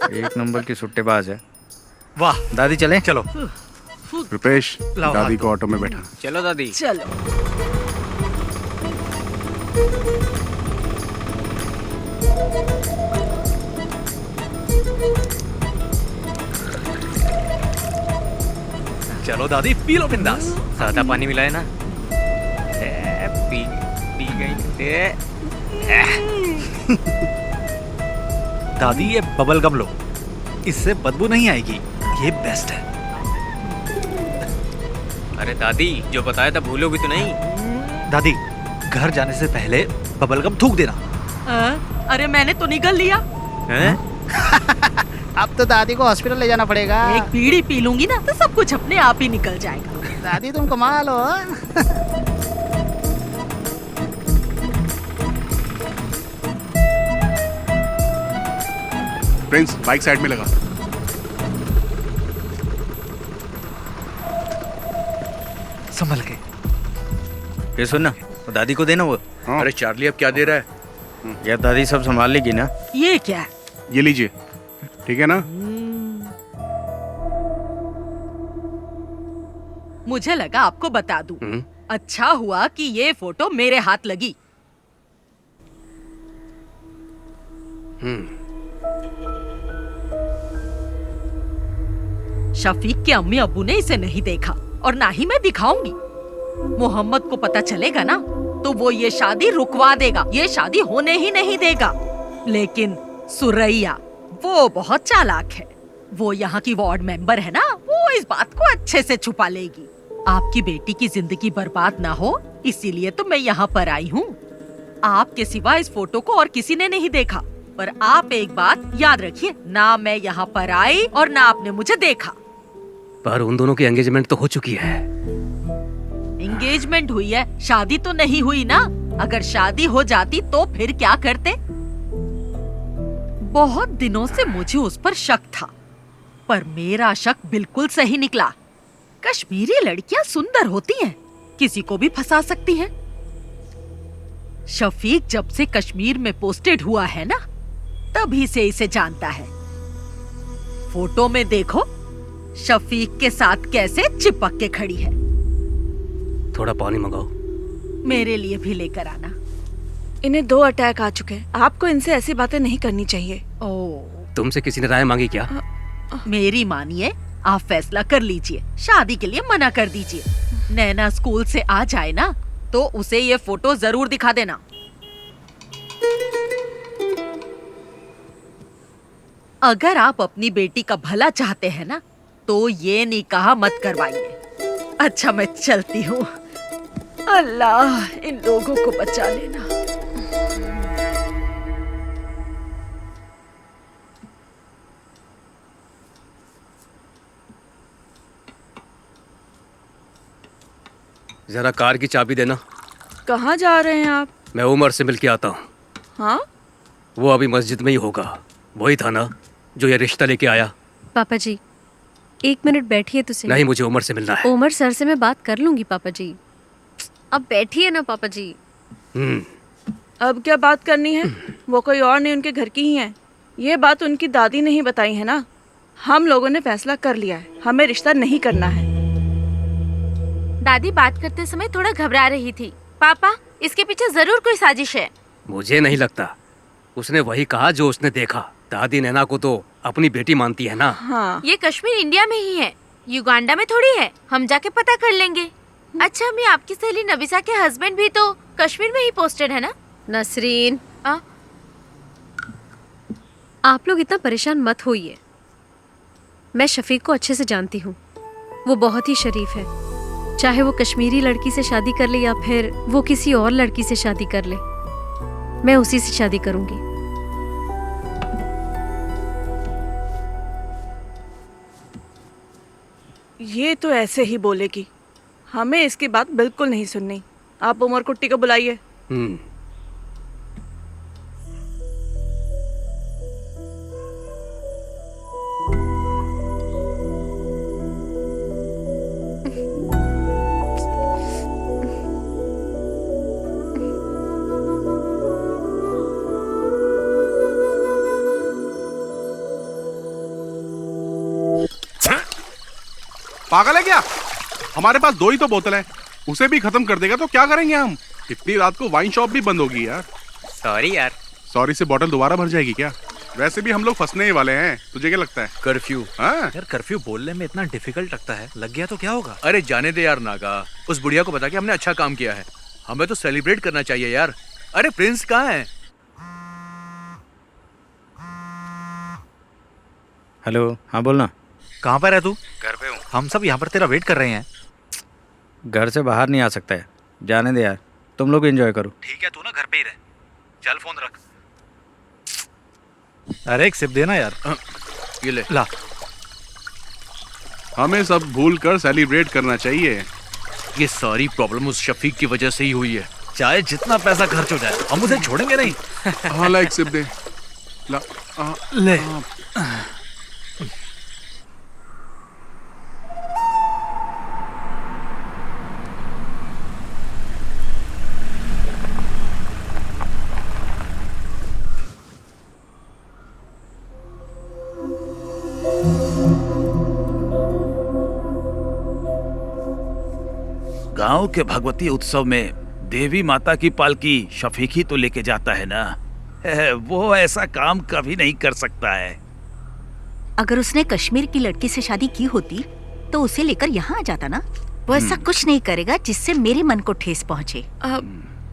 एक नंबर की सुट्टेबाज है। वाह। दादी चलें? चलो। रुपेश, लाओ दादी हाथ को ऑटो में बैठा। चलो दादी। चलो। चलो दादी, पी लो बिंदास। ज्यादा पानी मिलाए ना। पी गई। दादी ये बबल गम लो, इससे बदबू नहीं आएगी, ये बेस्ट है। अरे दादी, जो बताया था भूलोगी तो नहीं? दादी, घर जाने से पहले बबल गम थूक देना। अरे मैंने तो निगल लिया। अब तो दादी को हॉस्पिटल ले जाना पड़ेगा। एक बीड़ी पी लूंगी ना तो सब कुछ अपने आप ही निकल जाएगा। दादी तुम कमाल हो। प्रिंस, बाइक साइड में लगा। संभल के। ये सुनना, वो दादी को देना वो। अरे चार्ली, अब क्या दे रहा है? यार दादी सब संभाल लेगी ना। ये क्या? ये लीजिए, ठीक है ना? मुझे लगा आपको बता दूं। अच्छा हुआ कि ये फोटो मेरे हाथ लगी। शफीक के अम्मी अब्बू ने इसे नहीं देखा और ना ही मैं दिखाऊंगी। मोहम्मद को पता चलेगा ना तो वो ये शादी रुकवा देगा, ये शादी होने ही नहीं देगा। लेकिन सुरैया वो बहुत चालाक है, वो यहाँ की वार्ड मेंबर है ना, वो इस बात को अच्छे से छुपा लेगी। आपकी बेटी की जिंदगी बर्बाद ना हो इसीलिए तो मैं यहाँ पर आई हूँ। आपके सिवा इस फोटो को और किसी ने नहीं देखा, पर आप एक बात याद रखिए, ना मैं यहाँ पर आई और ना आपने मुझे देखा। पर उन दोनों की एंगेजमेंट तो हो चुकी है। एंगेजमेंट हुई है, शादी तो नहीं हुई ना। अगर शादी हो जाती तो फिर क्या करते? बहुत दिनों से मुझे उस पर शक था, पर मेरा शक बिल्कुल सही निकला। कश्मीरी लड़कियां सुंदर होती हैं, किसी को भी फंसा सकती हैं। शफीक जब से कश्मीर में पोस्टेड हुआ है ना, तभी से इसे जानता है। फोटो में देखो शफीक के साथ कैसे चिपक के खड़ी है। थोड़ा पानी मंगाओ। मेरे लिए भी लेकर आना। इन्हें 2 अटैक आ चुके हैं, आपको इनसे ऐसी बातें नहीं करनी चाहिए। तुमसे किसी ने राय मांगी क्या? मेरी मानिए, आप फैसला कर लीजिए, शादी के लिए मना कर दीजिए। नैना स्कूल से आ जाए ना तो उसे ये फोटो जरूर दिखा देना। अगर आप अपनी बेटी का भला चाहते हैं ना तो ये निकाह मत करवाइए। अच्छा मैं चलती हूँ। अल्लाह इन लोगों को बचा लेना। जरा कार की चाबी देना। कहाँ जा रहे हैं आप? मैं उमर से मिल के आता हूँ। हाँ? वो अभी मस्जिद में ही होगा। वही था ना जो ये रिश्ता लेके आया। पापा जी 1 मिनट बैठिए तो सही। नहीं, मुझे उमर से मिलना है। उमर सर से मैं बात कर लूंगी पापा जी। अब बैठिए ना पापा जी। अब क्या बात करनी है? वो कोई और नहीं, उनके घर की ही है। ये बात उनकी दादी ने ही बताई है ना। हम लोगों ने फैसला कर लिया है, हमें रिश्ता नहीं करना है। दादी बात करते समय थोड़ा घबरा रही थी। पापा इसके पीछे जरूर कोई साजिश है। मुझे नहीं लगता। उसने वही कहा जो उसने देखा। दादी नैना को तो अपनी बेटी मानती है ना। हाँ। ये कश्मीर इंडिया में ही है, युगांडा में थोड़ी है। हम जाके पता कर लेंगे। अच्छा मैं आपकी सहेली नबिसा के हस्बैंड भी तो कश्मीर में ही पोस्टेड है ना? नसरीन आप लोग इतना परेशान मत होइए। मैं शफीक को अच्छे से जानती हूँ, वो बहुत ही शरीफ है। चाहे वो कश्मीरी लड़की से शादी कर ले या फिर वो किसी और लड़की से शादी कर ले, मैं उसी से शादी करूंगी। ये तो ऐसे ही बोलेगी, हमें इसकी बात बिल्कुल नहीं सुननी। आप उमर कुट्टी को बुलाइए। पागल है क्या? हमारे पास 2 ही तो बोतल है, उसे भी खत्म कर देगा तो क्या करेंगे हम? इतनी रात को वाइन शॉप भी बंद होगी यार। सॉरी यार। सॉरी से बोतल दोबारा भर जाएगी क्या? वैसे भी हम लोग फंसने ही वाले हैं, तुझे क्या लगता है? कर्फ्यू। हाँ यार कर्फ्यू बोलने में इतना डिफिकल्ट लगता है, लग गया तो क्या होगा? अरे जाने दे यार नागा, उस बुढ़िया को बता के हमने अच्छा काम किया है। हमें तो सेलिब्रेट करना चाहिए यार। अरे प्रिंस कहाँ है? हेलो, हाँ बोलना। कहाँ पर है तू? घर पे हूँ। हम सब यहाँ पर तेरा वेट कर रहे हैं। घर से बाहर नहीं आ सकता है, जाने दे यार, तुम लोग एंजॉय करो। ठीक है, तू ना घर पे ही रह। चल फोन रख। अरे एक सिप देना यार। ये ले। ला। हमें सब भूल कर सेलिब्रेट करना चाहिए। ये सारी प्रॉब्लम उस शफीक की वजह से ही हुई है। चाहे जितना पैसा खर्च हो जाए हम उसे छोड़ेंगे नहीं। हाँ ला एक सिप दे। ला। ले। गांव के भगवती उत्सव में देवी माता की पालकी शफीक ही तो लेके जाता है ना। वो ऐसा काम कभी नहीं कर सकता है। अगर उसने कश्मीर की लड़की से शादी की होती तो उसे लेकर यहाँ आ जाता ना। वो ऐसा कुछ नहीं करेगा जिससे मेरे मन को ठेस पहुँचे।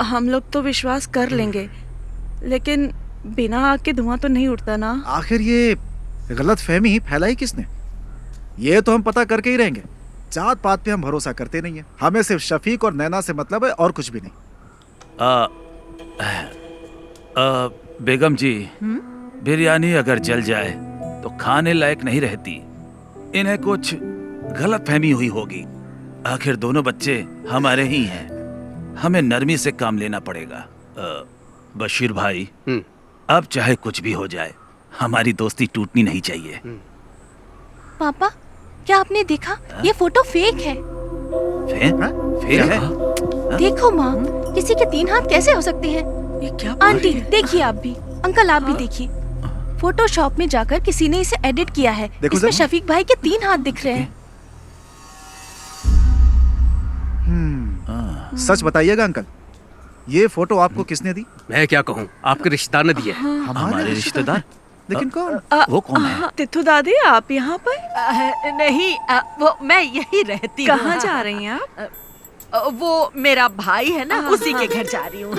हम लोग तो विश्वास कर लेंगे, लेकिन बिना आग के धुआं तो नहीं उठता ना। आखिर ये गलत फहमी फैलाई किसने? ये तो हम पता करके ही रहेंगे। जात पात पे हम भरोसा करते नहीं है। हमें सिर्फ शफीक और नैना से मतलब है और कुछ भी नहीं। बेगम जी, बिरयानी अगर जल जाए तो खाने लायक नहीं रहती। इन्हें कुछ गलत फहमी हुई होगी। आखिर दोनों बच्चे हमारे ही हैं। हमें नरमी से काम लेना पड़ेगा। बशीर भाई, अब चाहे कुछ भी हो जाए, हमारी दोस्ती टूटनी नहीं चाहिए। पापा, क्या आपने देखा? ये फोटो फेक है। फेक है? देखो माँ, किसी के 3 हाथ कैसे हो सकते हैं? ये क्या? आंटी देखिए, आप भी, अंकल आप भी देखिए। फोटोशॉप में जाकर किसी ने इसे एडिट किया है। इसमें शफीक भाई के 3 हाथ दिख रहे हैं। सच बताइएगा अंकल, ये फोटो आपको किसने दी? मैं क्या कहूँ, आपके रिश्तेदार ने दी है। हमारे रिश्तेदार? लेकिन कौन? वो कौन है? तिथु दादी, आप यहाँ पर? नहीं, वो मैं यही रहती हूँ। कहाँ जा रही हैं आप? वो मेरा भाई है ना, उसी के घर जा रही हूँ।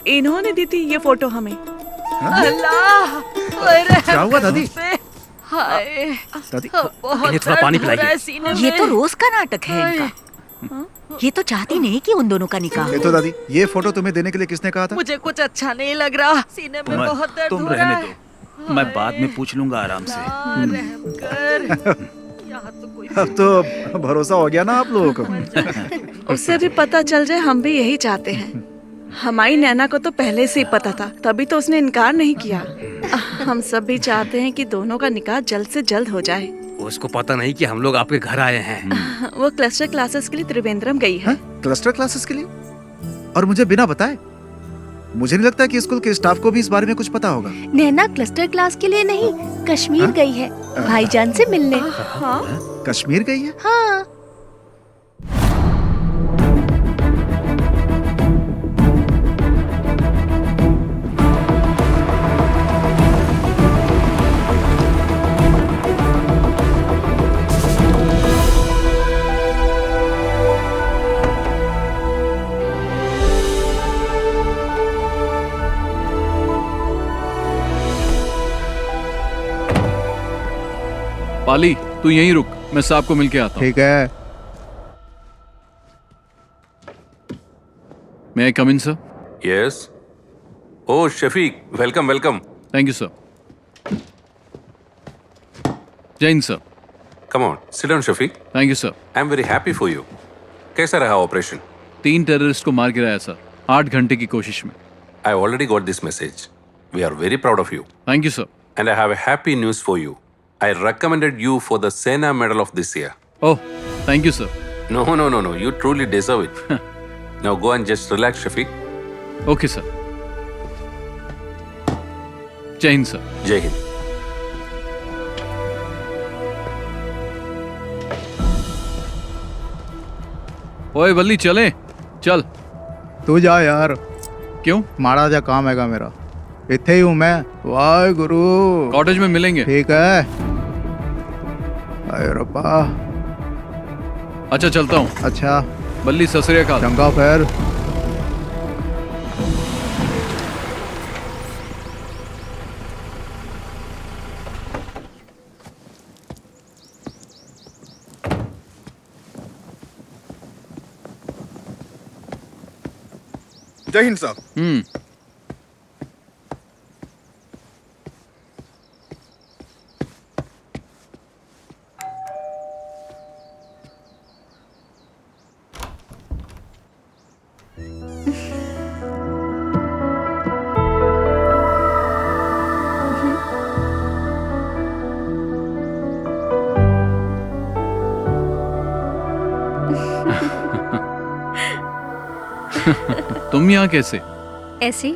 इन्होंने दी थी ये फोटो हमें। अल्लाह, क्या हुआ दादी? हाय दादी, बहुत थोड़ा पानी पिलाइए। ये तो रोज का नाटक है इनका। ये तो चाहती नहीं कि उन दोनों का निकाह हो। तो दादी, ये फोटो तुम्हें देने के लिए किसने कहा था? मुझे कुछ अच्छा नहीं लग रहा, सीने में बहुत दर्द हो रहा है। तुम रहने दो, मैं बाद में पूछ लूंगा आराम से। अब तो भरोसा हो गया ना आप लोगों को। उससे भी पता चल जाए, हम भी यही चाहते हैं। हमारी नैना को तो पहले से ही पता था, तभी तो उसने इनकार नहीं किया। हम सब भी चाहते हैं कि दोनों का निकाह जल्द से जल्द हो जाए। उसको पता नहीं कि हम लोग आपके घर आए हैं। वो क्लस्टर क्लासेस के लिए त्रिवेंद्रम गई है। क्लस्टर क्लासेस के लिए? और मुझे बिना बताए? मुझे नहीं लगता कि स्कूल के स्टाफ को भी इस बारे में कुछ पता होगा। नैना क्लस्टर क्लास के लिए नहीं, कश्मीर गई है भाईजान से मिलने। कश्मीर गई है? हाँ। पाली, तू यहीं रुक, मैं साहब को मिलके आता हूँ। ठीक है। May I come in, sir? Yes. Oh, Shafiq, welcome, welcome. Thank you, sir. जय Hind, sir. Come on, sit down, Shafiq. Thank you, sir. I'm very happy for you. कैसा रहा ऑपरेशन? 3 टेररिस्ट को मार गिराया, सर, 8 घंटे की कोशिश में। I already got this message. We are very proud of you. Thank you, sir. And I have a happy news for you. I recommended you for the Sena Medal of this year. Oh, thank you, sir. No. You truly deserve it. Now go and just relax, Shafiq. Okay, sir. जय Hind, sir. जय हिंद. ओए बल्ली, चले, चल। तू जा यार। क्यों? माड़ा जा काम हैगा मेरा। इत्थे ही हूँ मैं। वाहे गुरु। कॉटेज में मिलेंगे। ठीक है। अरे रब्बा। अच्छा, चलता हूँ। अच्छा। बल्ली, सत श्री अकाल। चंगा फिर। जय हिंद साहब। तुम यहाँ कैसे? ऐसे।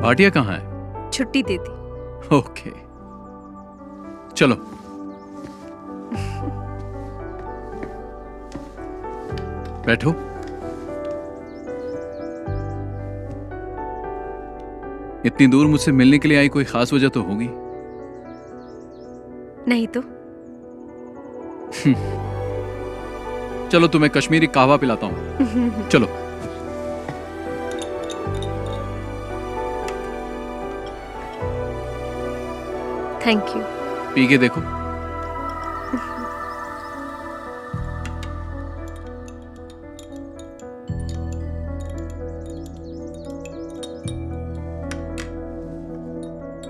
भाटिया कहाँ है? छुट्टी दे दी। ओके, चलो। बैठो। इतनी दूर मुझसे मिलने के लिए आई, कोई खास वजह तो होगी। नहीं तो चलो तुम्हें कश्मीरी कहवा पिलाता हूँ। चलो। Thank you. पी के देखो।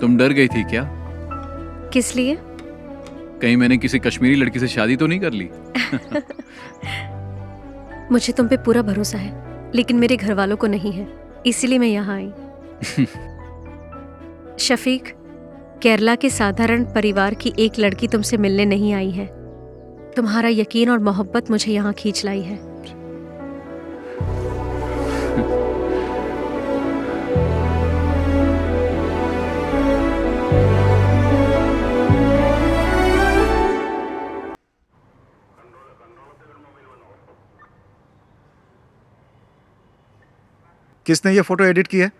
तुम डर गई थी क्या? किस लिए? कहीं मैंने किसी कश्मीरी लड़की से शादी तो नहीं कर ली? मुझे तुम पे पूरा भरोसा है, लेकिन मेरे घर वालों को नहीं है, इसीलिए मैं यहाँ आई। शफीक, केरला के साधारण परिवार की एक लड़की तुमसे मिलने नहीं आई है। तुम्हारा यकीन और मोहब्बत मुझे यहाँ खींच लाई है। किसने ये फोटो एडिट की है?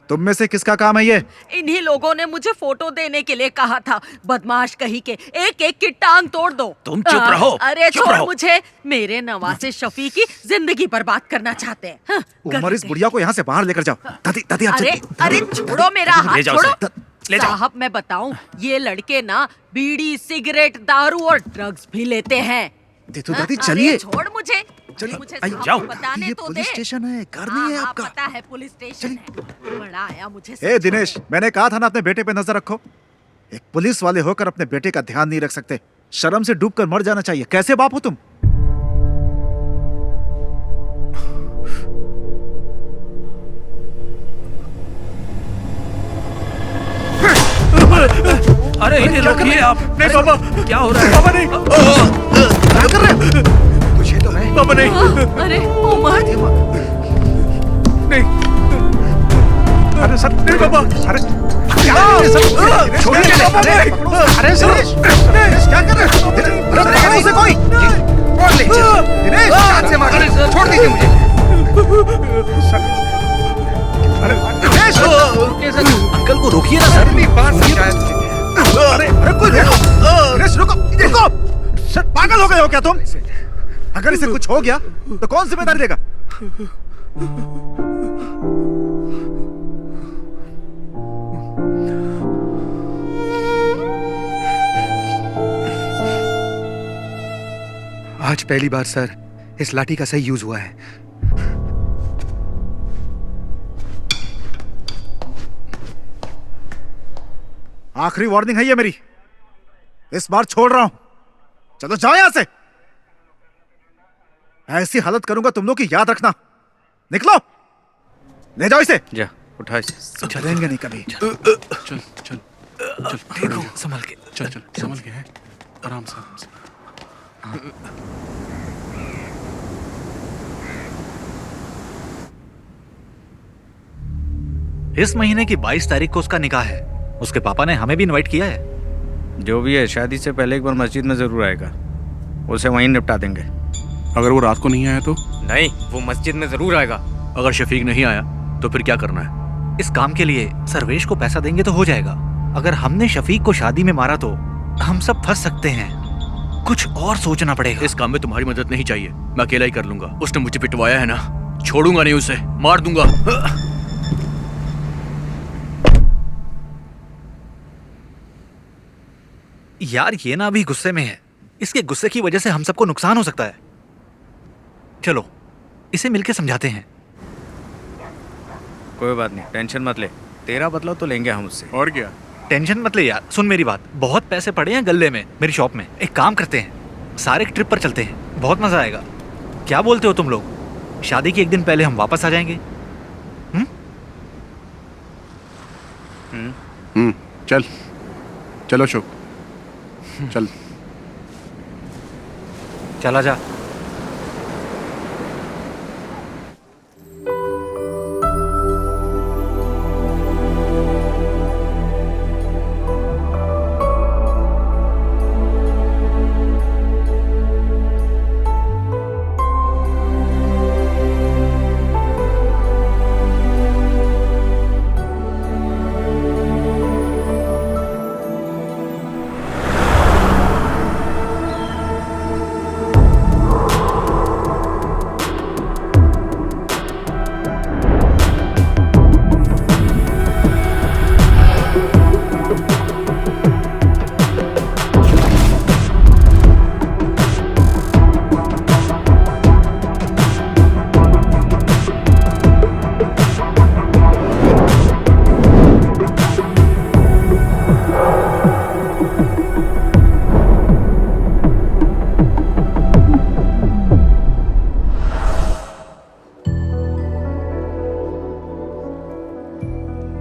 तुम में से किसका काम है ये? इन्हीं लोगों ने मुझे फोटो देने के लिए कहा था। बदमाश कहीं के, एक एक की टांग तोड़ दो। तुम चुप रहो। अरे चुप छोड़ रहो। मुझे। मेरे नवासे शफी की जिंदगी बर्बाद करना चाहते हैं। हाँ, उमर, इस बुढ़िया को यहाँ से बाहर लेकर जाओ। दादी, दादी, आप अरे अरे छोड़ो मेरा हाथ, ले जाओ छोड़ो। उसे। ले जाओ। साहब मैं बताऊं, ये लड़के ना बीड़ी, सिगरेट, दारू और ड्रग्स भी लेते हैं। तो हाँ, दादी अरे चलिए। छोड़ मुझे। चलिए, मुझे आइए, साहब जाओ। को बताने ये तो पुलिस दे। स्टेशन है, घर नहीं है हाँ, आपका। पता है पुलिस स्टेशन है। बड़ा आया मुझे ए समझ दिनेश, मैंने कहा था ना अपने बेटे पे नजर रखो। एक पुलिस वाले होकर अपने बेटे का ध्यान नहीं रख सकते। शर्म से डूबकर मर जाना चाहिए। कैसे बाप हो तुम? अरे इन्हें रोकिए आप। नहीं पापा, क्या हो रहा है? पापा नहीं। क्या कर रहे हो? पूछिए तो मैं। पापा नहीं। अरे उमर, नहीं। अरे सर, नहीं पापा। अरे क्या है सर? छोड़िए पापा नहीं। अरे सर, दिनेश क्या कर रहे हो? अरे देखो उसे कोई। छोड़ लीजिए। दिनेश हाथ से मार। छोड़ दीजिए मुझे। अरे दिनेश, अंकल को रोकिए ना सर। अरे अरे कोई देखो। दिनेश रुको, देखो। सर पागल हो गए हो क्या तुम? अगर इसे कुछ हो गया तो कौन जिम्मेदारी लेगा? आज पहली बार सर इस लाठी का सही यूज हुआ है। आखिरी वार्निंग है ये मेरी। इस बार छोड़ रहा हूं। चलो जाओ यहां से। ऐसी हालत करूंगा तुम लोग की, याद रखना। निकलो, ले जाओ इसे। जा उठा इसे। चलेंगे नहीं कभी। चल चल चल, देखो संभल के। चल चल संभल के है, आराम से आराम से। इस महीने की 22 तारीख को उसका निकाह है। उसके पापा ने हमें भी इनवाइट किया है। जो भी है, शादी से पहले एक बार मस्जिद में जरूर आएगा। उसे वहीं निपटा देंगे। अगर वो रात को नहीं आया तो? नहीं, वो मस्जिद में जरूर आएगा। अगर शफीक नहीं आया तो फिर क्या करना है? इस काम के लिए सर्वेश को पैसा देंगे तो हो जाएगा। अगर हमने शफीक को शादी में मारा तो हम सब फंस सकते हैं। कुछ और सोचना पड़ेगा। इस काम में तुम्हारी मदद नहीं चाहिए, मैं अकेला ही कर लूंगा। उसने मुझे पिटवाया है ना, छोड़ूंगा नहीं उसे, मार दूंगा। यार ये ना अभी गुस्से में है। इसके गुस्से की वजह से हम सबको नुकसान हो सकता है। चलो इसे मिलके समझाते हैं। कोई बात नहीं, टेंशन मत ले। तेरा बदला तो लेंगे हम उससे। और क्या? टेंशन मत ले यार। सुन मेरी बात, बहुत पैसे पड़े हैं गल्ले में मेरी शॉप में। एक काम करते हैं, सारे एक ट्रिप पर चलते हैं, बहुत मजा आएगा। क्या बोलते हो तुम लोग? शादी के एक दिन पहले हम वापस आ जाएंगे। चल चलो शोक, चल। चला जा।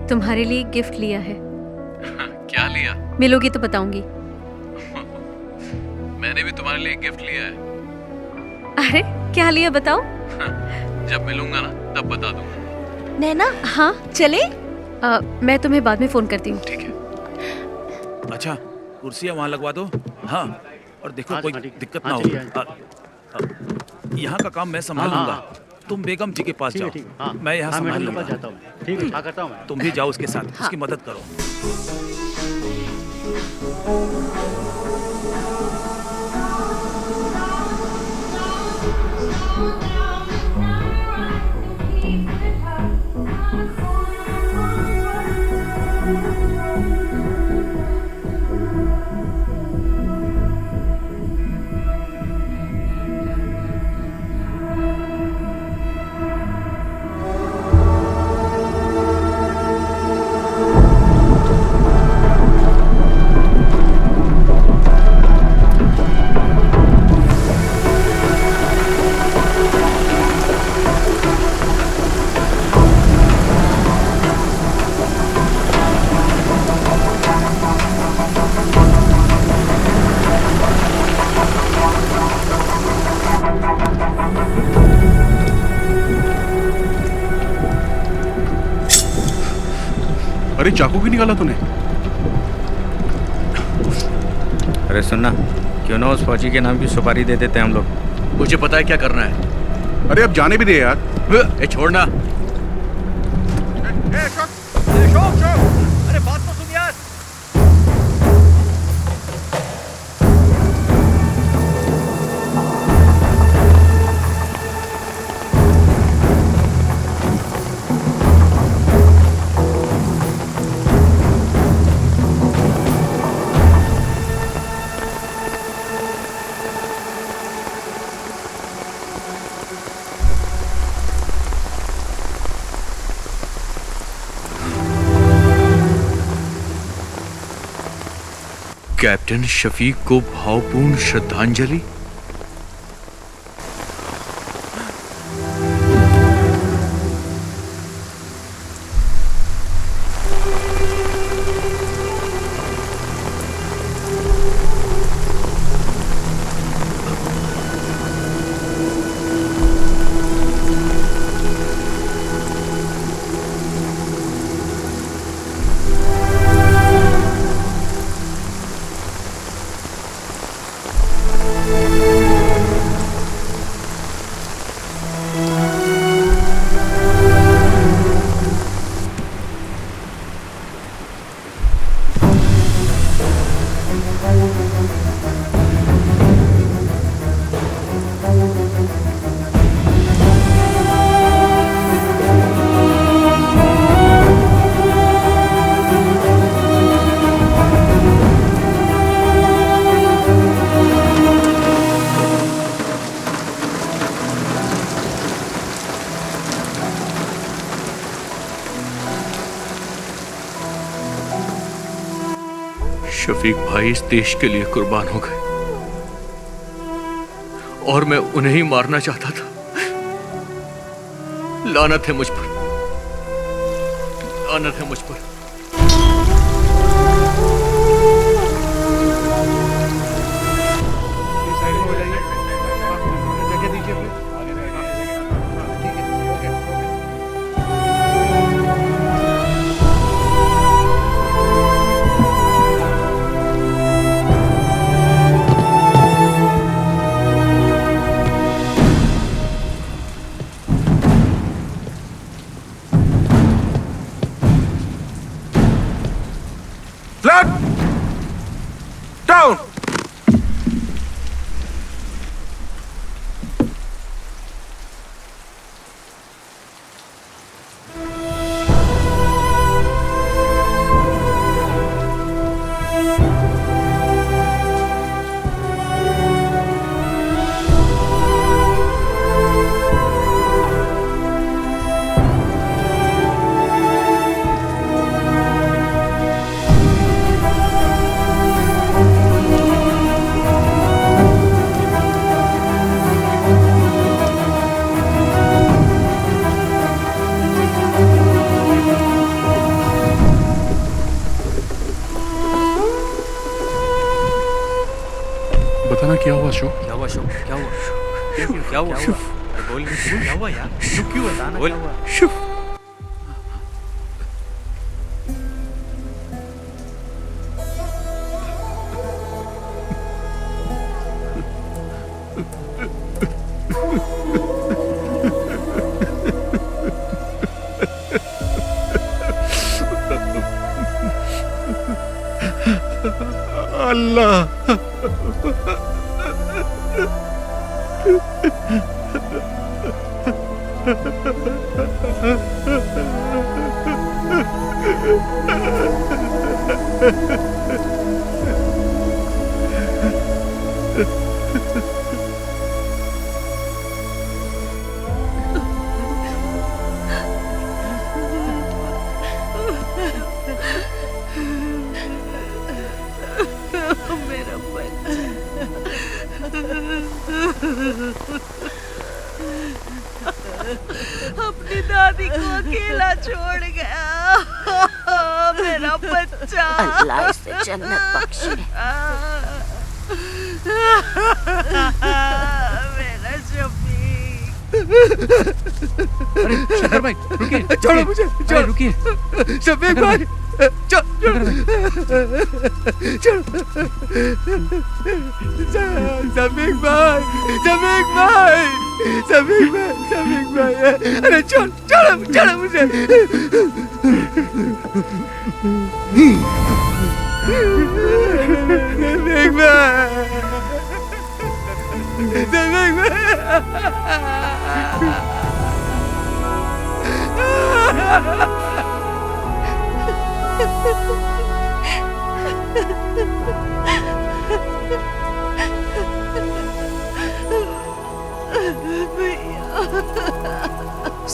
तुम्हारे लिए एक गिफ्ट लिया है। क्या लिया? मिलोगी तो बताऊंगी। मैंने भी तुम्हारे लिए एक गिफ्ट लिया है। अरे क्या लिया बताओ? जब मिलूंगा ना तब बता दूंगा। नैना, हाँ चले? मैं तुम्हें बाद में फोन करती हूँ। ठीक है। अच्छा, कुर्सियाँ वहाँ लगवा दो। हाँ, और देखो कोई दिक्कत ना हो। यहाँ का काम मैं संभालूंगा। तुम बेगम जी के पास जाओ, मैं यहाँ संभाल लूंगा। ठीक है, करता हूँ मैं। तुम भी जाओ उसके साथ, उसकी मदद करो। अरे चाकू क्यों निकाला तूने? अरे सुनना, क्यों ना उस फौजी के नाम की सुपारी दे देते हैं हम लोग। मुझे पता है क्या करना है। अरे अब जाने भी दे यार। ए छोड़ना। अरे बात तो सुन यार। कैप्टन शफीक को भावपूर्ण श्रद्धांजलि। शफीक भाई इस देश के लिए कुर्बान हो गए और मैं उन्हें ही मारना चाहता था। लानत है मुझ पर, लानत है मुझ पर। क्या हुआ? बोल क्या हुआ यार? चुप क्यों है? बोल। मेरा बच्चा अपनी दादी को अकेला छोड़ गया। मेरा बच्चा अल्लाह इसे जन्नत बख्शे। मेरा शफीक। अरे शक्कर भाई रुकिए, छोड़ो मुझे, छोड़ो रुकिए। शफीक भाई, शफीक भाई, अरे छोड़ो मुझे।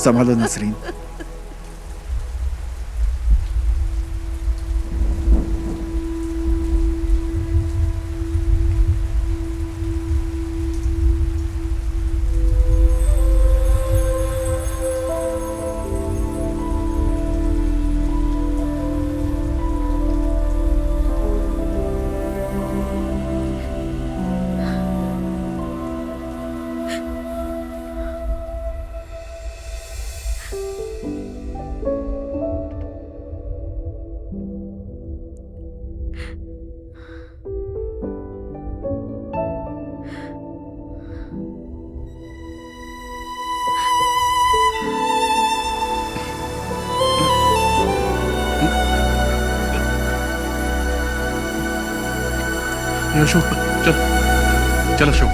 संभालो नसरीन। अशोक चल अशोक।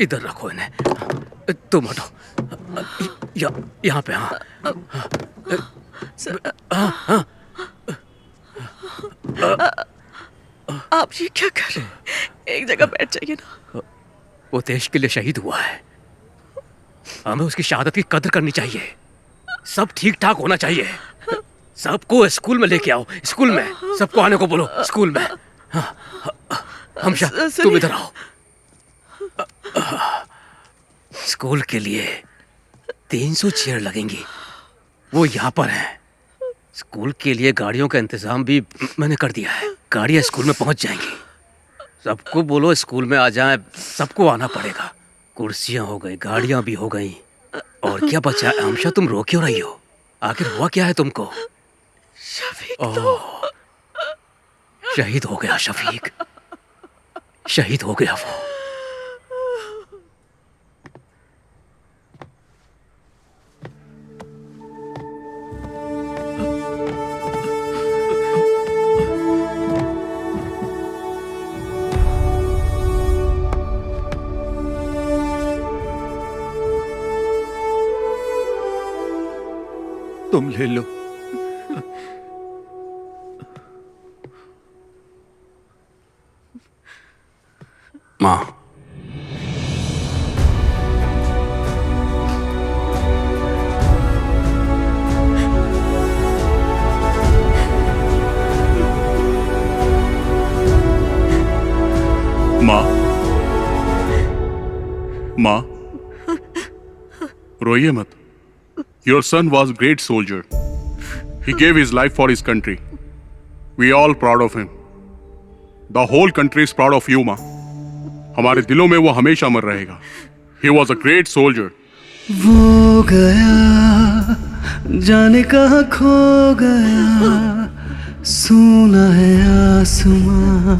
इधर रखो इन्हें। तुम हटो। यहाँ पे। हाँ हाँ। आप ये क्या कर रहे हैं? एक जगह बैठ जाइए ना। वो देश के लिए शहीद हुआ है, हमें उसकी शहादत की कदर करनी चाहिए। सब ठीक ठाक होना चाहिए। सबको स्कूल में लेके आओ। स्कूल में सबको आने को बोलो। स्कूल में। हमशा तुम इधर आओ। स्कूल के लिए 300 चेयर लगेंगी, वो यहाँ पर है। स्कूल के लिए गाड़ियों का इंतजाम भी मैंने कर दिया है। गाड़ियाँ स्कूल में पहुँच जाएंगी। सबको बोलो स्कूल में आ जाए। सबको आना पड़ेगा। कुर्सियाँ हो गई, गाड़ियाँ भी हो गई। और क्या बचा? हमशा तुम रो क्यों रही हो? आखिर हुआ क्या है तुमको? शहीद हो गया शफीक, शहीद हो गया वो। तुम ले लो। माँ, माँ, रोइए मत। Your son was a great soldier. He gave his life for his country. We are all proud of him. The whole country is proud of you, माँ। हमारे दिलों में वो हमेशा अमर रहेगा। He was a great soldier. वो गया जाने कहाँ खो गया, सुना है आसमां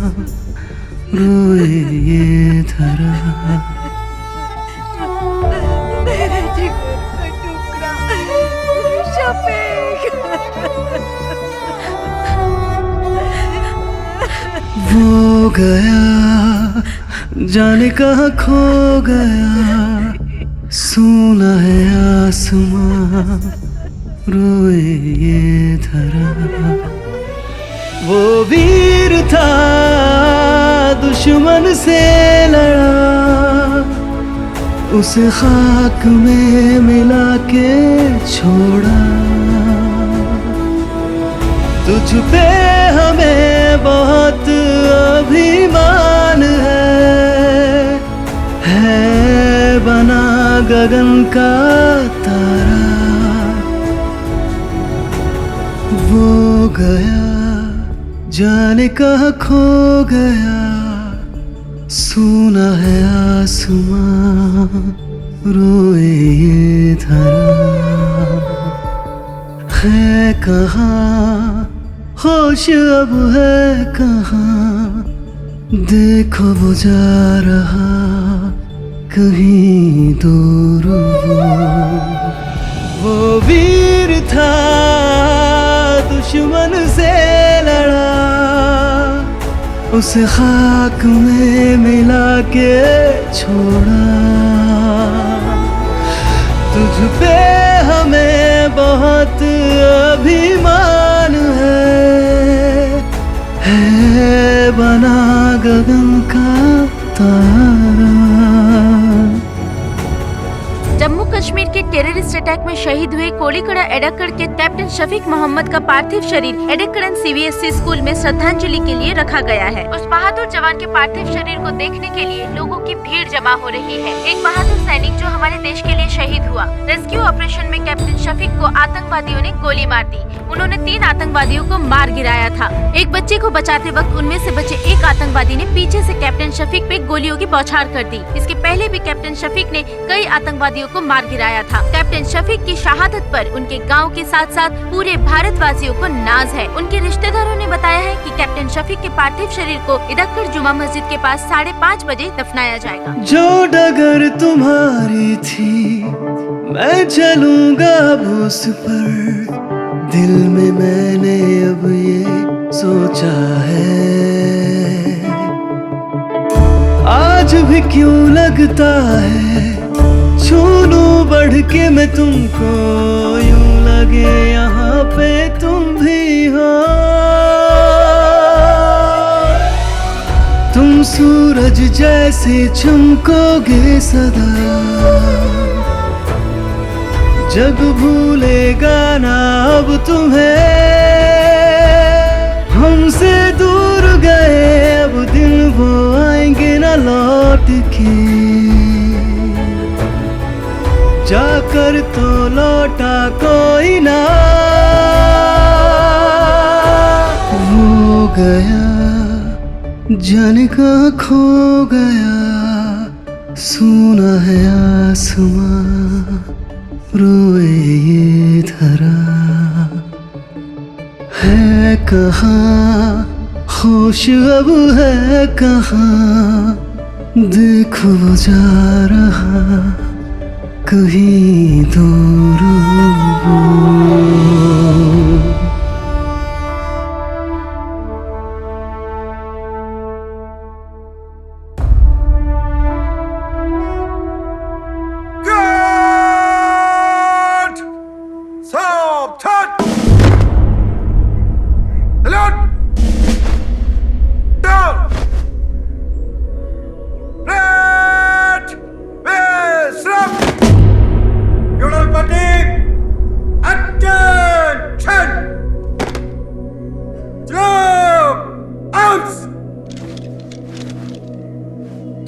रोए ये धरा। मेरे जिगर का टुकड़ा शफीक। वो गया जाने कहाँ खो गया, सोना है आसमां रोए ये धरा। वो वीर था दुश्मन से लड़ा, उसे खाक में मिला के छोड़ा। तुझ पे हमें बहुत अभिमान है बना गगन का तारा। वो गया जाने कहाँ खो गया, सोना है आसमां रोए ये धरा। है कहाँ होश अब है कहाँ, देखो वो जा रहा कहीं दूर। वो वीर था दुश्मन से लड़ा, उसे खाक में मिला के छोड़ा। तुझ पे हमें बहुत अभिमान है बना गगन का तारा। जम्मू कश्मीर के टेररिस्ट अटैक में शहीद हुए कोलीकड़ा एडक्कड़ के कैप्टन शफीक मोहम्मद का पार्थिव शरीर एडक्कड़न CBSE स्कूल में श्रद्धांजलि के लिए रखा गया है। उस बहादुर जवान के पार्थिव शरीर को देखने के लिए लोगों की भीड़ जमा हो रही है। एक बहादुर सैनिक जो हमारे देश के लिए शहीद हुआ। रेस्क्यू ऑपरेशन में कैप्टन शफीक को आतंकवादियों ने गोली मार दी। उन्होंने 3 आतंकवादियों को मार गिराया था। एक बच्चे को बचाते वक्त उनमें से बचे एक आतंकवादी ने पीछे से कैप्टन शफीक पे गोलियों की बौछार कर दी। इसके पहले भी कैप्टन शफीक ने कई आतंकवादियों को मार गिराया था। कैप्टन शफीक की शहादत पर उनके गांव के साथ साथ पूरे भारतवासियों को नाज है। उनके रिश्तेदारों ने बताया है कि कैप्टन शफीक के पार्थिव शरीर को इदक्कड़ जुमा मस्जिद के पास 5:30 बजे दफनाया जाएगा। जो डगर तुम्हारी थी मैं चलूंगा अब उस पर, दिल में मैंने अब ये सोचा है। आज भी क्यों लगता है छू लूं बढ़ के मैं तुमको, यूं लगे यहाँ पे तुम भी हो। तुम सूरज जैसे चमकोगे सदा, जग भूलेगा ना अब तुम्हें। हमसे दूर गए अब दिन वो आएंगे ना लौट के, जाकर तो लौटा कोई ना। वो गया जाने कहाँ खो गया, सोना है आसमां रोए ये धरा। है कहाँ होश अब है कहाँ, देखो वो जा रहा कहीं दूर।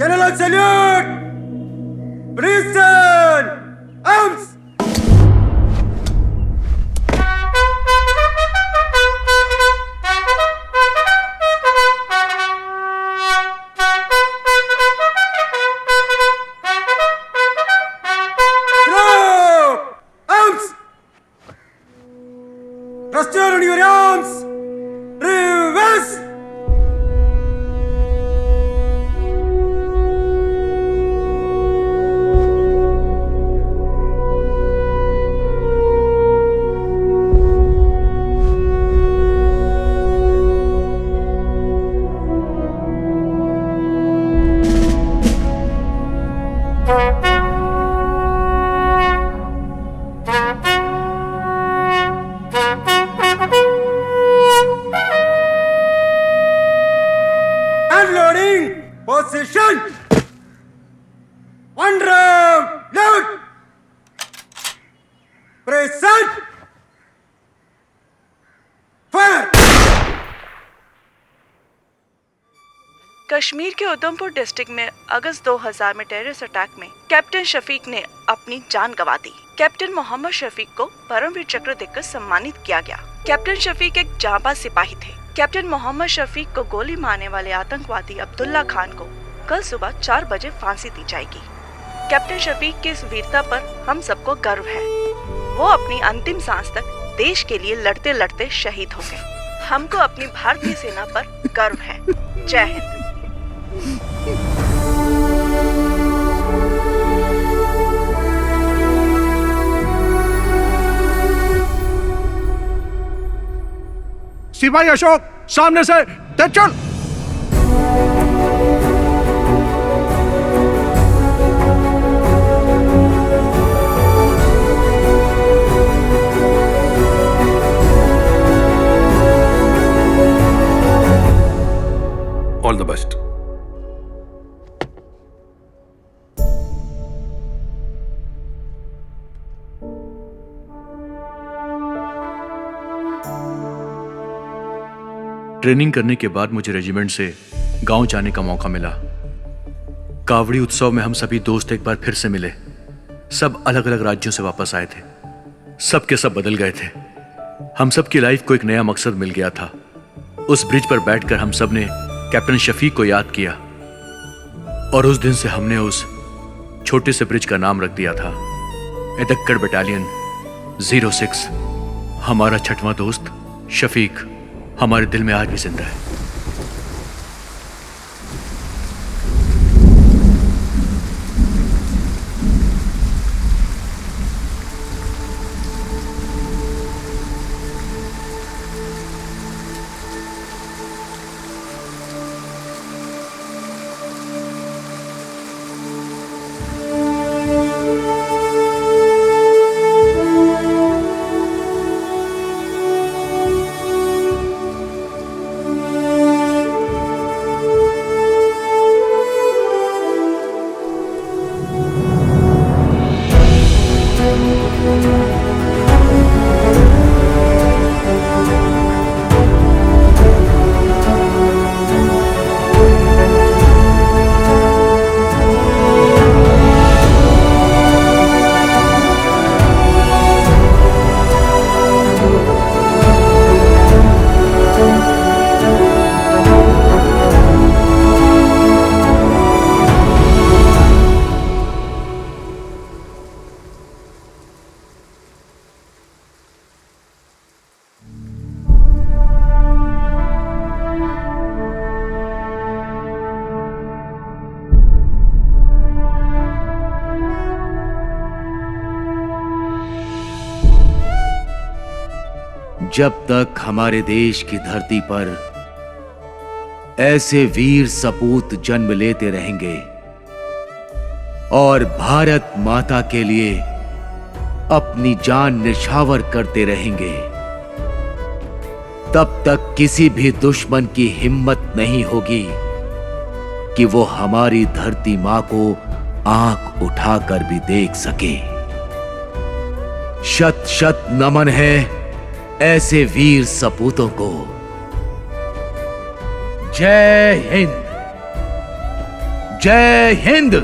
General salute! Princeton! Arms! Trust on your arms! Reverse! Unloading position. One round load. Present. Fire. Kashmir के उधमपुर डिस्ट्रिक्ट में अगस्त 2000 में टेररिस्ट अटैक में कैप्टन शफीक ने अपनी जान गंवा दी। कैप्टन मोहम्मद शफीक को परमवीर चक्र देकर सम्मानित किया गया। कैप्टन शफीक एक जांबाज सिपाही थे। कैप्टन मोहम्मद शफीक को गोली मारने वाले आतंकवादी अब्दुल्ला खान को कल सुबह 4 बजे फांसी दी जाएगी। कैप्टन शफीक की इस वीरता पर हम सबको गर्व है। वो अपनी अंतिम सांस तक देश के लिए लड़ते लड़ते शहीद हो गए। हमको अपनी भारतीय सेना पर गर्व है। जय हिंद। सिपाही अशोक, सामने से तेज चल। All the best. ट्रेनिंग करने के बाद मुझे रेजिमेंट से गांव जाने का मौका मिला। कावड़ी उत्सव में हम सभी दोस्त एक बार फिर से मिले। सब अलग अलग राज्यों से वापस आए थे। सब के सब बदल गए थे। हम सब की लाइफ को एक नया मकसद मिल गया था। उस ब्रिज पर बैठकर हम सब ने कैप्टन शफीक को याद किया और उस दिन से हमने उस छोटे से ब्रिज का नाम रख दिया था एडक्कड़ बटालियन 06। हमारा छठवां दोस्त शफीक हमारे दिल में आज भी जिंदा है। जब तक हमारे देश की धरती पर ऐसे वीर सपूत जन्म लेते रहेंगे और भारत माता के लिए अपनी जान निछावर करते रहेंगे, तब तक किसी भी दुश्मन की हिम्मत नहीं होगी कि वो हमारी धरती मां को आंख उठाकर भी देख सके। शत शत नमन है ऐसे वीर सपूतों को। जय हिंद, जय हिंद।